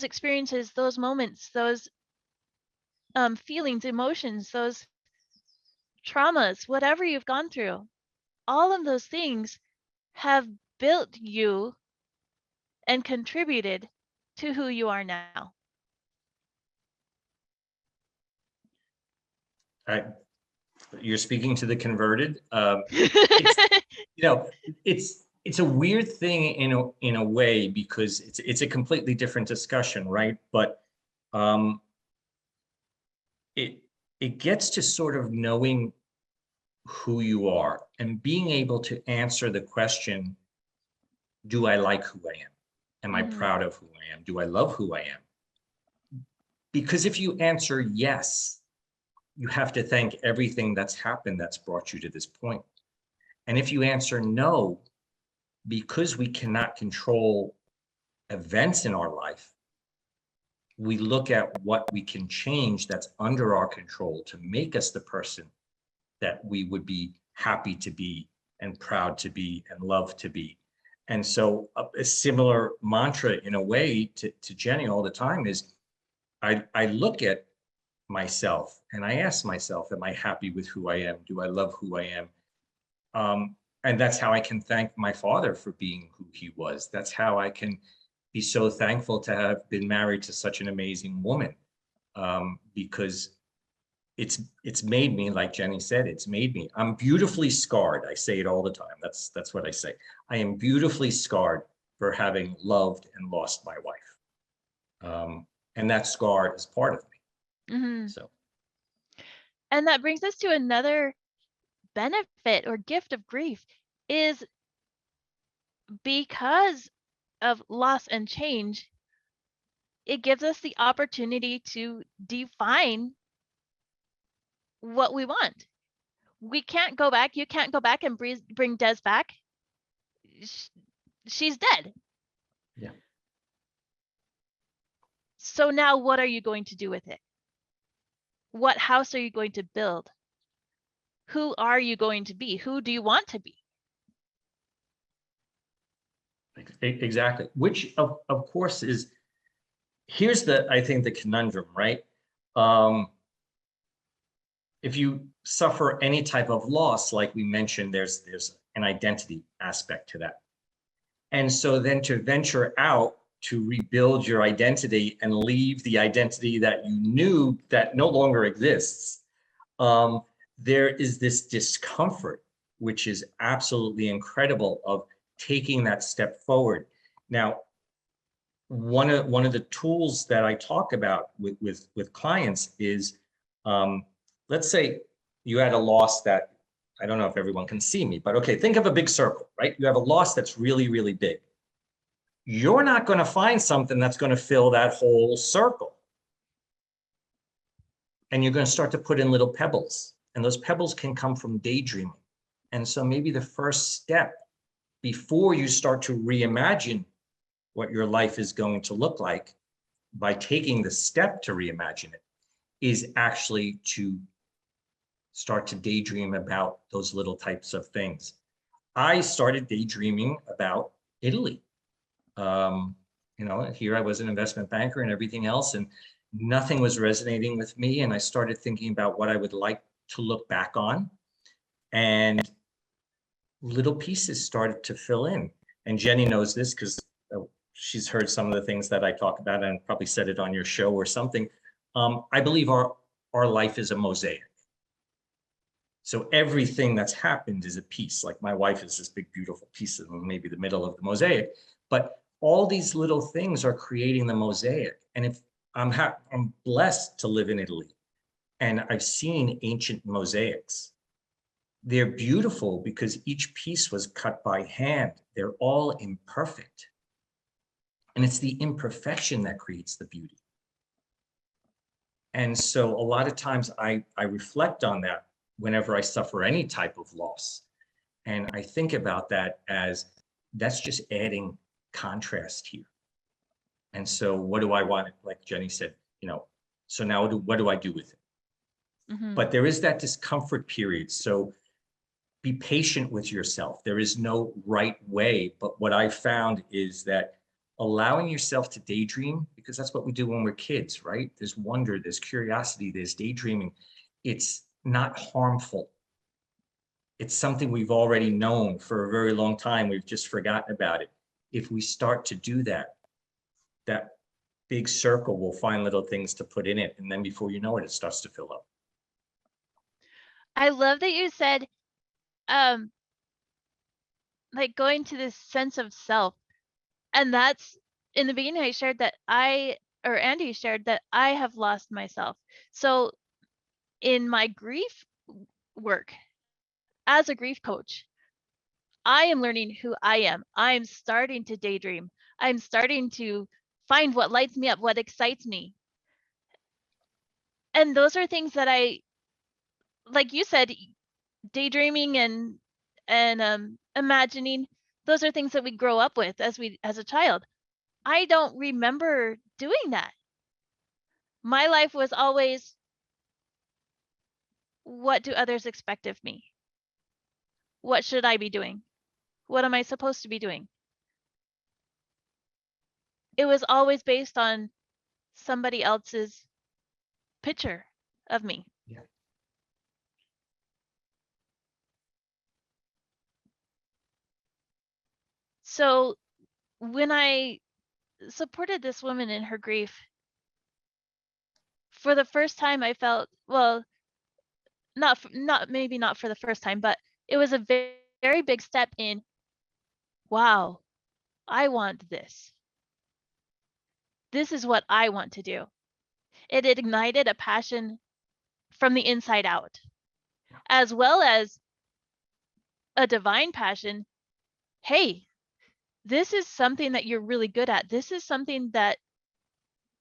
experiences, those moments, those feelings, emotions, those traumas, whatever you've gone through, all of those things have built you and contributed to who you are now. You're speaking to the converted. It's, you know, it's a weird thing in a way, because it's a completely different discussion, right? But it gets to sort of knowing who you are and being able to answer the question, do I like who I am? Am I proud of who I am? Do I love who I am? Because if you answer yes, you have to thank everything that's happened that's brought you to this point. And if you answer no, because we cannot control events in our life, we look at what we can change that's under our control to make us the person that we would be happy to be and proud to be and love to be. And so a similar mantra in a way to Jenny all the time is I look at myself and I ask myself, am I happy with who I am? Do I love who I am? And that's how I can thank my father for being who he was. That's how I can be so thankful to have been married to such an amazing woman, because it's made me, like Jenny said, it's made me. I'm beautifully scarred. I say it all the time. That's what I say. I am beautifully scarred for having loved and lost my wife. And that scar is part of me. Mm-hmm. So. And that brings us to another benefit or gift of grief, is because of loss and change, it gives us the opportunity to define what we want. We can't go back. You can't go back and bring Des back. She's dead. Yeah. So now what are you going to do with it? What house are you going to build? Who are you going to be? Who do you want to be? Exactly. Which of course is, here's I think the conundrum, right? If you suffer any type of loss, like we mentioned, there's an identity aspect to that. And so then to venture out to rebuild your identity and leave the identity that you knew that no longer exists, there is this discomfort, which is absolutely incredible, of taking that step forward. Now, one of the tools that I talk about with clients is, let's say you had a loss that, I don't know if everyone can see me, but okay, think of a big circle, right? You have a loss that's really, really big. You're not going to find something that's going to fill that whole circle. And you're going to start to put in little pebbles. And those pebbles can come from daydreaming. And so maybe the first step before you start to reimagine what your life is going to look like by taking the step to reimagine it is actually to start to daydream about those little types of things. I started daydreaming about Italy. You know, here I was an investment banker and everything else, and nothing was resonating with me. And I started thinking about what I would like to look back on. And little pieces started to fill in. And Jenny knows this because she's heard some of the things that I talk about and probably said it on your show or something. I believe our life is a mosaic. So everything that's happened is a piece. Like my wife is this big, beautiful piece in maybe the middle of the mosaic, but all these little things are creating the mosaic. And if I'm blessed to live in Italy, and I've seen ancient mosaics. They're beautiful because each piece was cut by hand. They're all imperfect. And it's the imperfection that creates the beauty. And so a lot of times I reflect on that whenever I suffer any type of loss. And I think about that as that's just adding contrast here. And so what do I want? Like Jenny said, you know, so now what do I do with it? Mhm. But there is that discomfort period. So be patient with yourself. There is no right way. But what I found is that allowing yourself to daydream, because that's what we do when we're kids, right? There's wonder, there's curiosity, there's daydreaming. It's not harmful. It's something we've already known for a very long time. We've just forgotten about it. If we start to do that, that big circle will find little things to put in it. And then before you know it, it starts to fill up. I love that you said, like going to this sense of self. And that's in the beginning, I shared that Andy shared that I have lost myself. So in my grief work as a grief coach, I am learning who I am. I'm starting to daydream. I'm starting to find what lights me up, what excites me. And those are things that like you said, daydreaming and imagining, those are things that we grow up with as a child. I don't remember doing that. My life was always, what do others expect of me? What should I be doing? What am I supposed to be doing? It was always based on somebody else's picture of me. Yeah. So when I supported this woman in her grief, for the first time I felt, well, maybe not for the first time, but it was a very, very big step in, wow, I want this. This is what I want to do. It ignited a passion from the inside out, as well as a divine passion. Hey, this is something that you're really good at. This is something that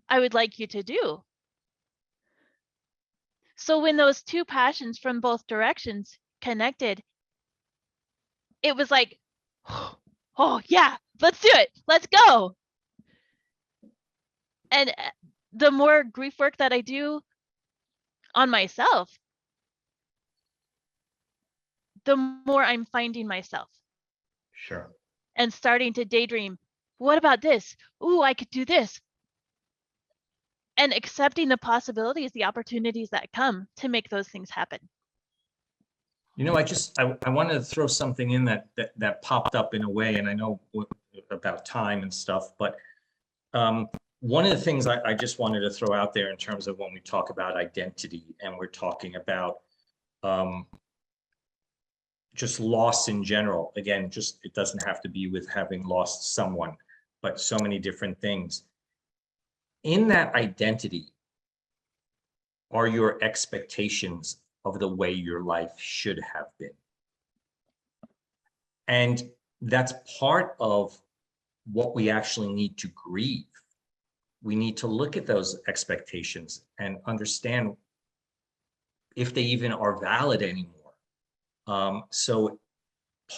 I would like you to do. So when those two passions from both directions connected, it was like, oh yeah, let's do it. Let's go. And the more grief work that I do on myself, the more I'm finding myself. Sure. And starting to daydream, what about this? Ooh, I could do this. And accepting the possibilities, the opportunities that come to make those things happen. You know, I wanted to throw something in that popped up in a way, and I know about time and stuff, but one of the things I just wanted to throw out there in terms of when we talk about identity and we're talking about just loss in general, again, just it doesn't have to be with having lost someone, but so many different things. In that identity are your expectations of the way your life should have been. And that's part of what we actually need to grieve. We need to look at those expectations and understand if they even are valid anymore. So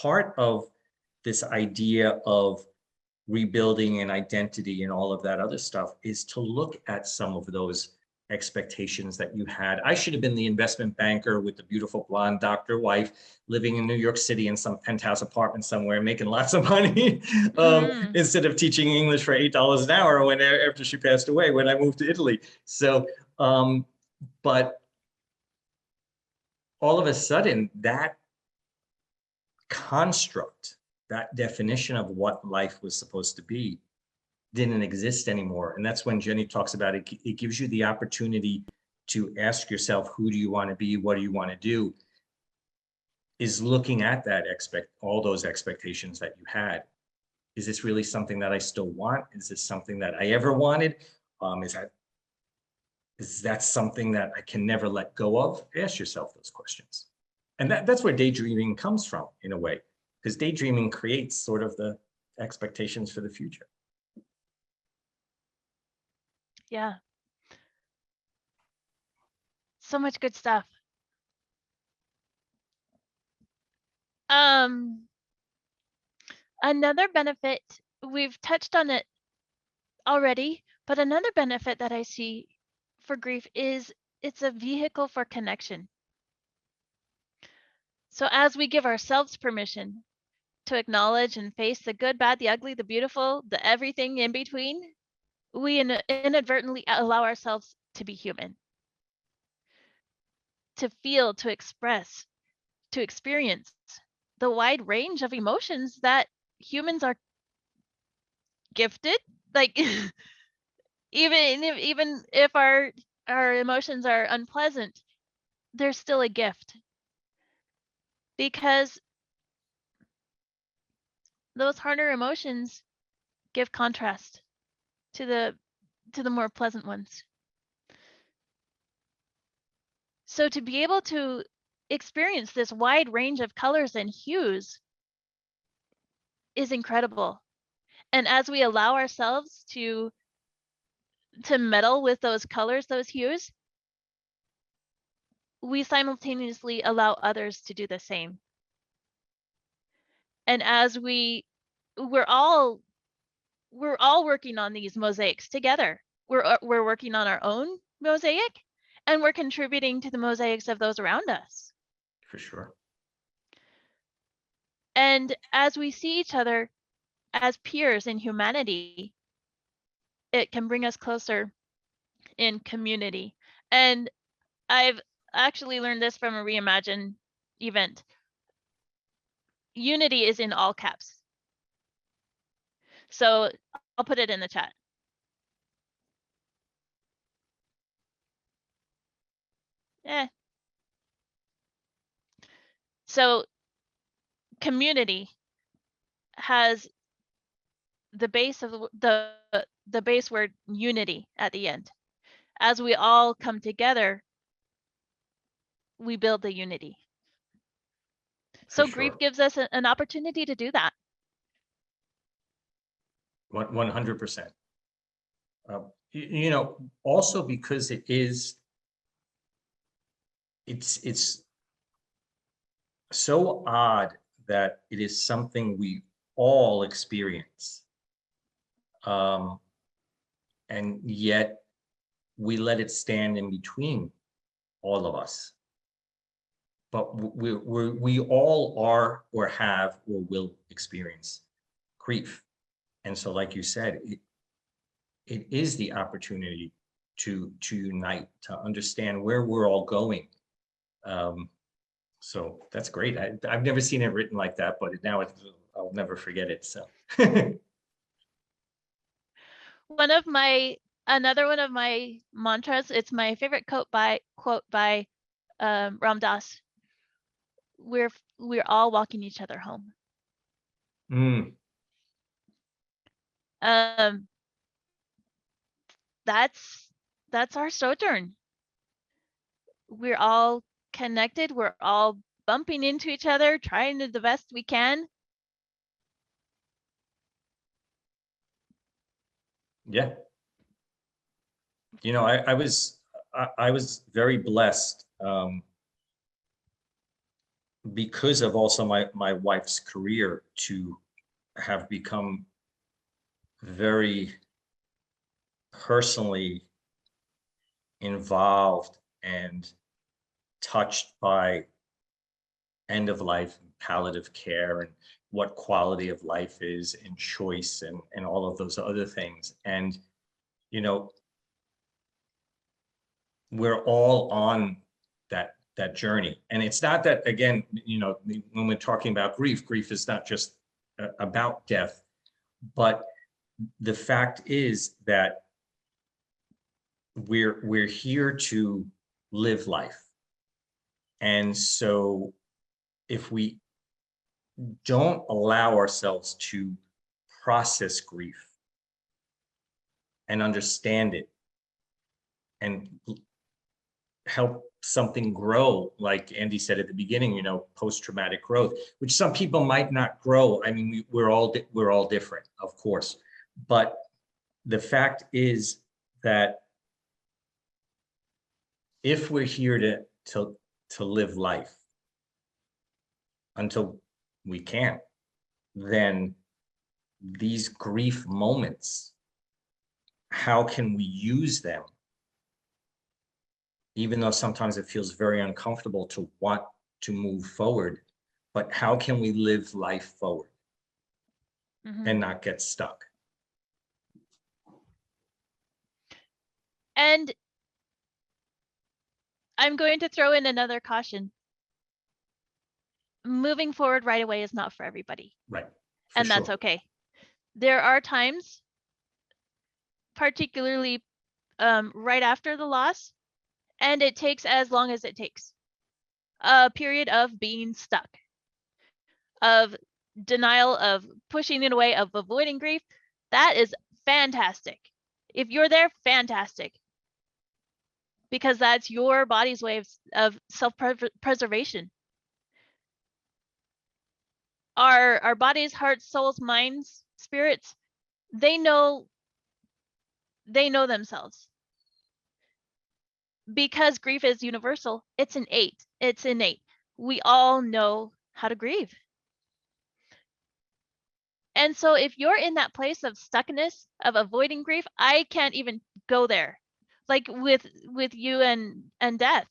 part of this idea of rebuilding an identity and all of that other stuff is to look at some of those expectations that you had. I should have been the investment banker with the beautiful blonde doctor wife living in New York City in some penthouse apartment somewhere, making lots of money, instead of teaching English for $8 an hour when after she passed away when I moved to Italy. So, but all of a sudden, that construct, that definition of what life was supposed to be, didn't exist anymore. And that's when Jenny talks about it. It gives you the opportunity to ask yourself, who do you want to be? What do you want to do? Is looking at that all those expectations that you had. Is this really something that I still want? Is this something that I ever wanted? Is that something that I can never let go of? Ask yourself those questions. And that's where daydreaming comes from, in a way, because daydreaming creates sort of the expectations for the future. Yeah. So much good stuff. Another benefit, we've touched on it already, but another benefit that I see for grief is it's a vehicle for connection. So as we give ourselves permission to acknowledge and face the good, bad, the ugly, the beautiful, the everything in between, we inadvertently allow ourselves to be human, to feel, to express, to experience the wide range of emotions that humans are gifted. Like even if our emotions are unpleasant, there's still a gift, because those harder emotions give contrast to the more pleasant ones. So to be able to experience this wide range of colors and hues is incredible. And as we allow ourselves to meddle with those colors, those hues, we simultaneously allow others to do the same. And as we're all working on these mosaics together. We're working on our own mosaic, and we're contributing to the mosaics of those around us. For sure. And as we see each other as peers in humanity, it can bring us closer in community. And I've actually learned this from a Reimagine event. Unity is in all caps. So I'll put it in the chat. So community has the base of the base word unity at the end. As we all come together, we build the unity. So grief gives us an opportunity to do that. 100%. You know, also because it's so odd that it is something we all experience. And yet we let it stand in between all of us. But we all are or have or will experience grief. And so, like you said, it is the opportunity to unite, to understand where we're all going. So that's great. I've never seen it written like that, but now I'll never forget it. So another one of my mantras, it's my favorite quote by Ram Dass. We're all walking each other home. That's our sojourn. We're all connected. We're all bumping into each other, trying to the best we can. Yeah. You know, I was very blessed because of also my wife's career, to have become very personally involved and touched by end of life and palliative care and what quality of life is and choice and all of those other things. And, you know, we're all on that journey. And it's not that, again, you know, when we're talking about grief, grief is not just about death, but the fact is that we're here to live life. And so if we don't allow ourselves to process grief and understand it and help something grow, like Andy said at the beginning, you know, post-traumatic growth, which some people might not grow. I mean, we're all different, of course, but the fact is that if we're here to live life until we can't, then these grief moments, how can we use them? Even though sometimes it feels very uncomfortable to want to move forward, but how can we live life forward and not get stuck? And I'm going to throw in another caution. Moving forward right away is not for everybody. Right. And that's okay. There are times, particularly right after the loss, and it takes as long as it takes. A period of being stuck, of denial, of pushing it away, of avoiding grief. That is fantastic. If you're there, fantastic. Because that's your body's way of self-preservation. Our bodies, hearts, souls, minds, spirits, they know themselves. Because grief is universal, it's innate. We all know how to grieve. And so if you're in that place of stuckness, of avoiding grief, I can't even go there. Like with you and death,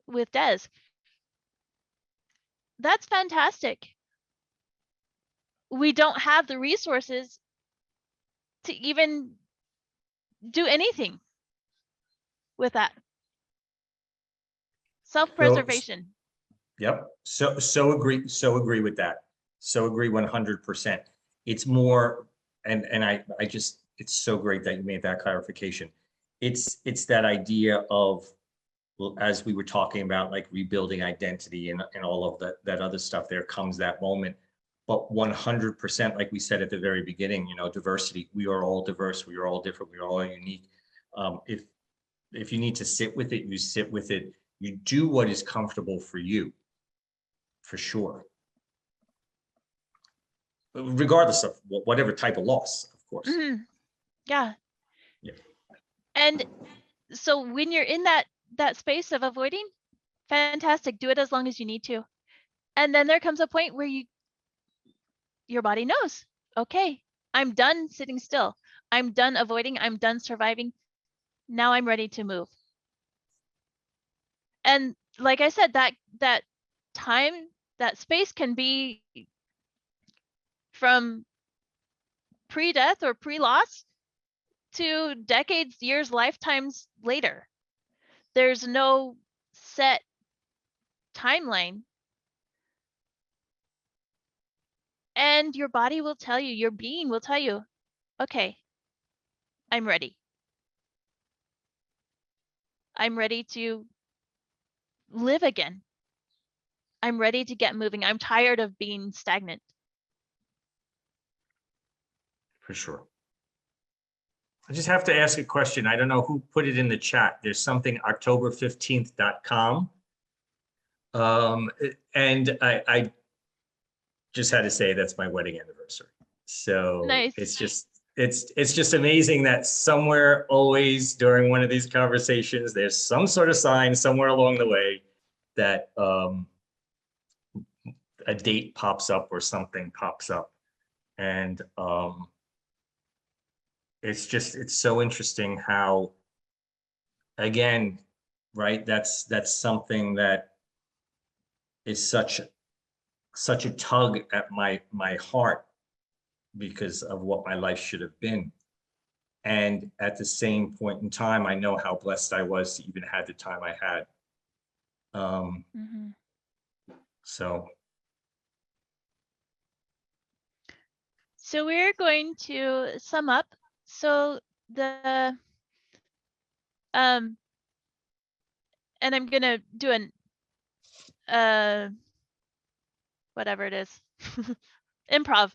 with Des. That's fantastic. We don't have the resources to even do anything with that. Self-preservation. Yep. So agree with that. So agree 100%. It's more, and I just, it's so great that you made that clarification. It's that idea of, as we were talking about, like rebuilding identity and all of that other stuff, there comes that moment. But 100%, like we said at the very beginning, you know, diversity, we are all diverse, we are all different, we are all unique. If you need to sit with it, you sit with it. You do what is comfortable for you, for sure. Regardless of whatever type of loss, of course. Mm-hmm. Yeah. Yeah. And so when you're in that space of avoiding, fantastic, do it as long as you need to. And then there comes a point where your body knows, okay, I'm done sitting still. I'm done avoiding, I'm done surviving. Now I'm ready to move. And like I said, that time, that space can be from pre-death or pre-loss to decades, years, lifetimes later. There's no set timeline. And your body will tell you, your being will tell you, okay, I'm ready. I'm ready to live again. I'm ready to get moving. I'm tired of being stagnant. For sure. I just have to ask a question. I don't know who put it in the chat. There's something october15th.com. And I just had to say that's my wedding anniversary. So nice. It's just amazing that somewhere always during one of these conversations, there's some sort of sign somewhere along the way that a date pops up or something pops up. And it's so interesting how, again, right, that's something that is such a tug at my heart because of what my life should have been. And at the same point in time, I know how blessed I was to even have the time I had. Mhm. So So we're going to sum up. So the and I'm gonna do an whatever it is. improv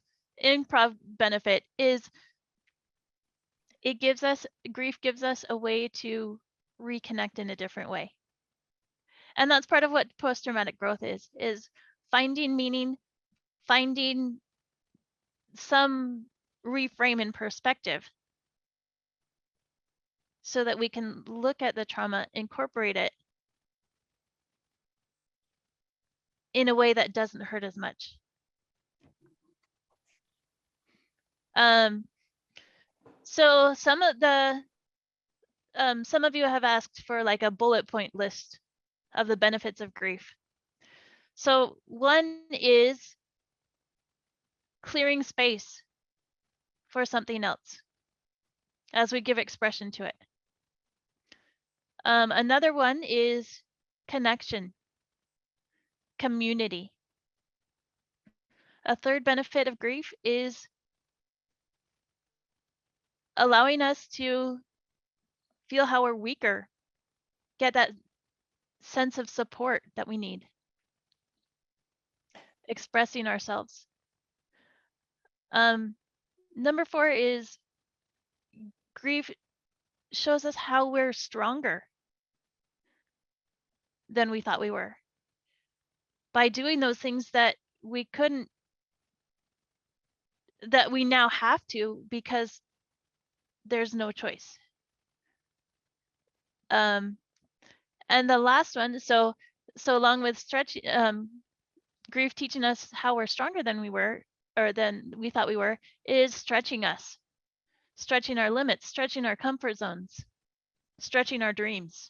benefit is grief gives us a way to reconnect in a different way. And that's part of what post-traumatic growth is finding meaning, finding some reframe in perspective so that we can look at the trauma, incorporate it in a way that doesn't hurt as much. So some of you have asked for like a bullet point list of the benefits of grief. So one is clearing space for something else as we give expression to it. Another one is connection, community. A third benefit of grief is allowing us to feel how we're weaker, get that sense of support that we need, expressing ourselves. Number 4 is grief shows us how we're stronger than we thought we were by doing those things that we couldn't, that we now have to because there's no choice. And the last one, so along with grief teaching us how we're stronger than we were, or than we thought we were, is stretching us, stretching our limits, stretching our comfort zones, stretching our dreams.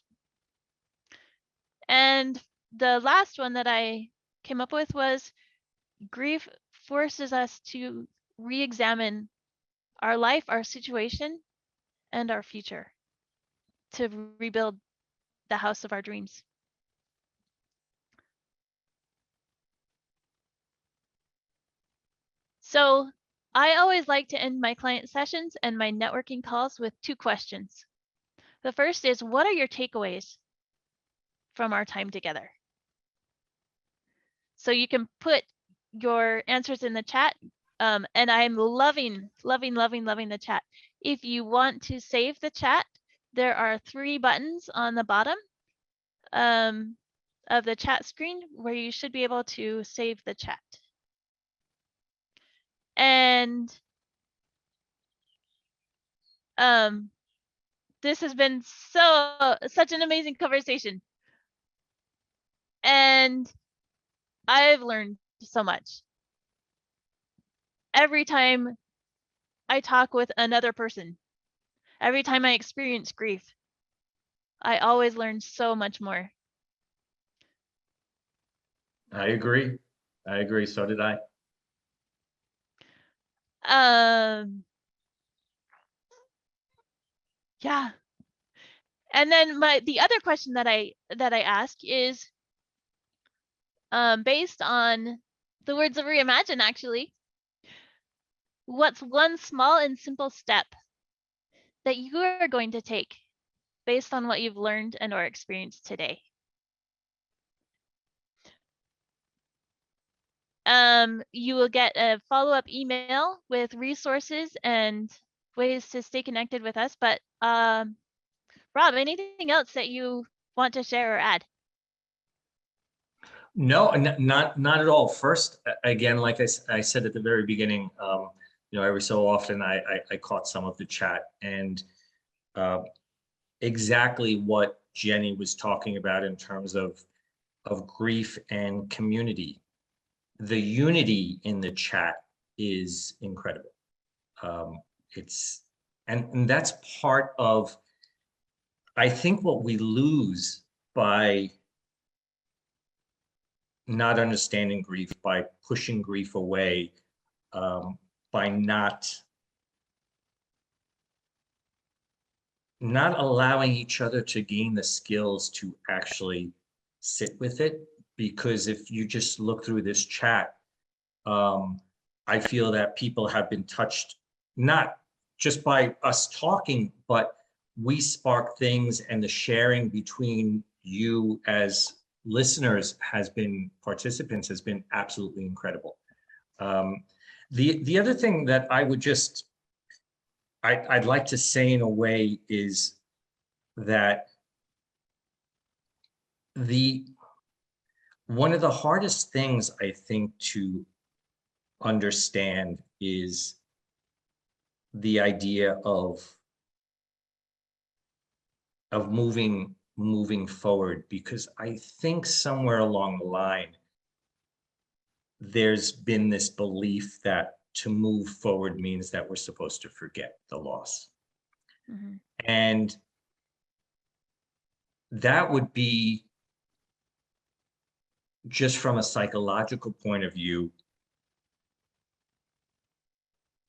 And the last one that I came up with was grief forces us to re-examine our life, our situation, and our future to rebuild the house of our dreams. So I always like to end my client sessions and my networking calls with 2 questions. The first is, what are your takeaways from our time together? So you can put your answers in the chat. And I'm loving the chat. If you want to save the chat, there are 3 buttons on the bottom of the chat screen where you should be able to save the chat. And this has been such an amazing conversation. And I've learned so much. Every time I talk with another person, every time I experience grief, I always learn so much more. I agree. So did I. Yeah. And then the other question that I ask is based on the words of Reimagine, actually. What's one small and simple step that you are going to take based on what you've learned and or experienced today? You will get a follow-up email with resources and ways to stay connected with us. But Rob, anything else that you want to share or add? No, not at all. First, again, like I said at the very beginning, every so often I caught some of the chat, and exactly what Jenny was talking about in terms of grief and community. the unity in the chat is incredible. It's and that's part of, I think, what we lose by not understanding grief, by pushing grief away, by not allowing each other to gain the skills to actually sit with it. Because if you just look through this chat, I feel that people have been touched, not just by us talking, but we spark things, and the sharing between you as listeners participants has been absolutely incredible. The other thing that I would just, I'd like to say in a way is that one of the hardest things I think to understand is the idea of moving forward, because I think somewhere along the line there's been this belief that to move forward means that we're supposed to forget the loss. Mm-hmm. And that would be, just from a psychological point of view,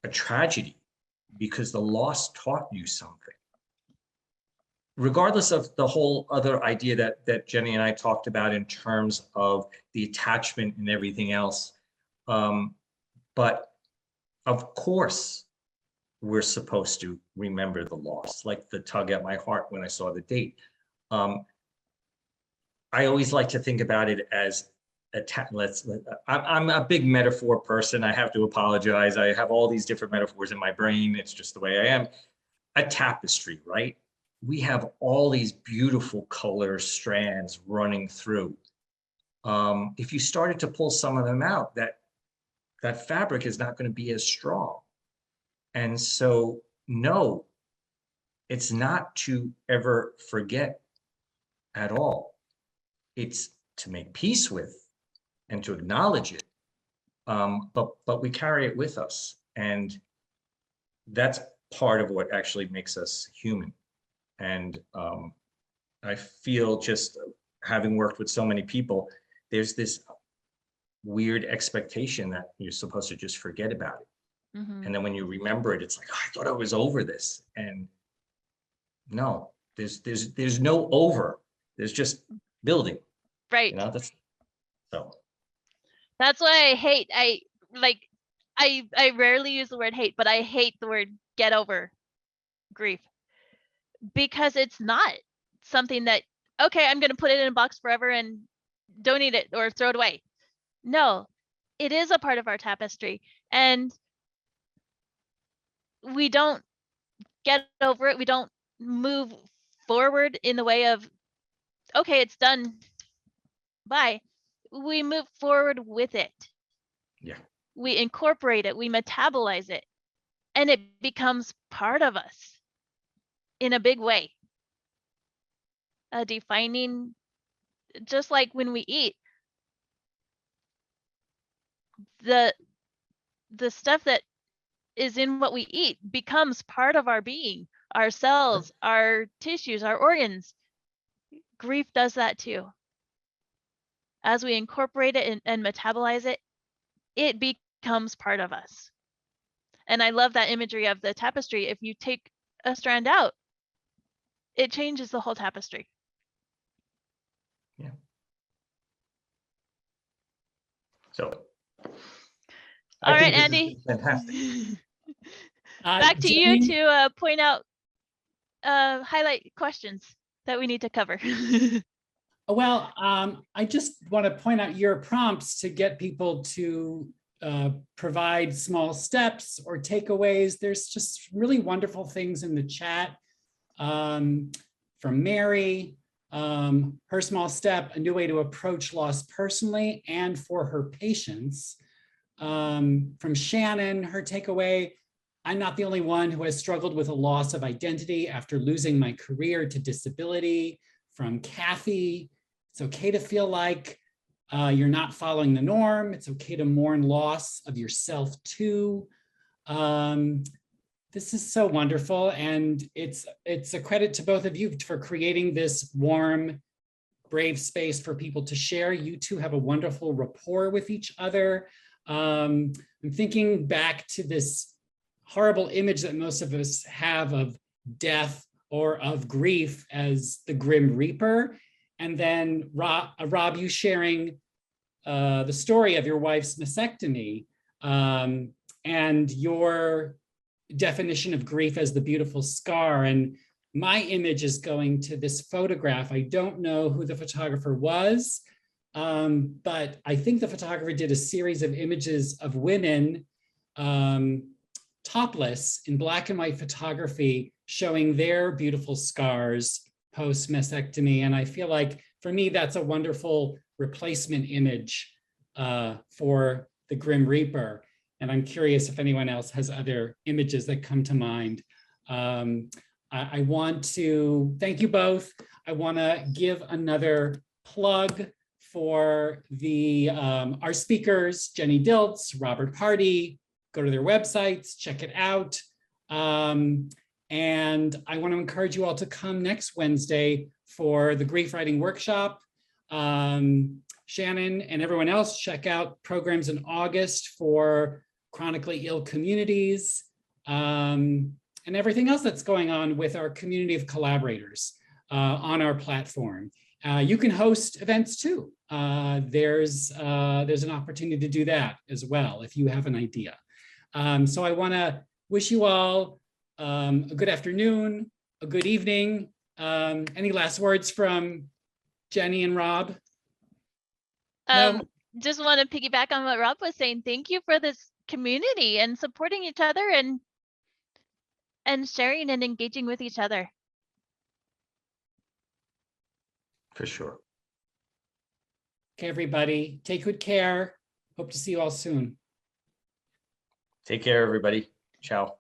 a tragedy, because the loss taught you something. Regardless of the whole other idea that Jenny and I talked about in terms of the attachment and everything else. But of course, we're supposed to remember the loss, like the tug at my heart when I saw the date. I always like to think about it as I'm a big metaphor person. I have to apologize. I have all these different metaphors in my brain. It's just the way I am. A tapestry, right? We have all these beautiful color strands running through. If you started to pull some of them out, that fabric is not going to be as strong. And so, no, it's not to ever forget at all. It's to make peace with and to acknowledge it. But we carry it with us. And that's part of what actually makes us human. And I feel, just having worked with so many people, there's this weird expectation that you're supposed to just forget about it. Mm-hmm. And then when you remember it, it's like, oh, I thought I was over this. And no, there's no over. There's just building. Right. You know, That's why I hate, I rarely use the word hate, but I hate the word get over grief, because it's not something that, okay, I'm going to put it in a box forever and donate it or throw it away. No, it is a part of our tapestry, and we don't get over it. We don't move forward in the way of, okay, it's done, bye. We move forward with it. Yeah. We incorporate it, we metabolize it, and it becomes part of us in a big way. Defining, just like when we eat, the stuff that is in what we eat becomes part of our being, our cells, our tissues, our organs. Grief does that too. As we incorporate it and metabolize it, it becomes part of us. And I love that imagery of the tapestry. If you take a strand out, it changes the whole tapestry. Yeah. So. All right, Andy. Fantastic. Back to you to point out, highlight questions that we need to cover. Well, I just want to point out your prompts to get people to provide small steps or takeaways. There's just really wonderful things in the chat from Mary. Her small step, a new way to approach loss personally and for her patients. From Shannon, her takeaway, I'm not the only one who has struggled with a loss of identity after losing my career to disability. From Kathy, it's okay to feel like You're not following the norm. It's okay to mourn loss of yourself too. This is so wonderful, and it's a credit to both of you for creating this warm, brave space for people to share. You two have a wonderful rapport with each other. I'm thinking back to this horrible image that most of us have of death or of grief as the Grim Reaper. And then Rob, you sharing the story of your wife's mastectomy and your definition of grief as the beautiful scar. And my image is going to this photograph. I don't know who the photographer was, but I think the photographer did a series of images of women topless in black and white photography showing their beautiful scars post mastectomy. And I feel like for me, that's a wonderful replacement image for the Grim Reaper. And I'm curious if anyone else has other images that come to mind. I want to thank you both. I want to give another plug for our speakers, Jenny Diltz, Robert Hardy. Go to their websites, check it out. And I want to encourage you all to come next Wednesday for the grief writing workshop. Shannon and everyone else, check out programs in August for chronically ill communities and everything else that's going on with our community of collaborators on our platform. You can host events too. There's an opportunity to do that as well if you have an idea. So I want to wish you all a good afternoon, a good evening. Any last words from Jenny and Rob? No? Just want to piggyback on what Rob was saying. Thank you for this community and supporting each other and sharing and engaging with each other. For sure. Okay, everybody, take good care. Hope to see you all soon. Take care, everybody. Ciao.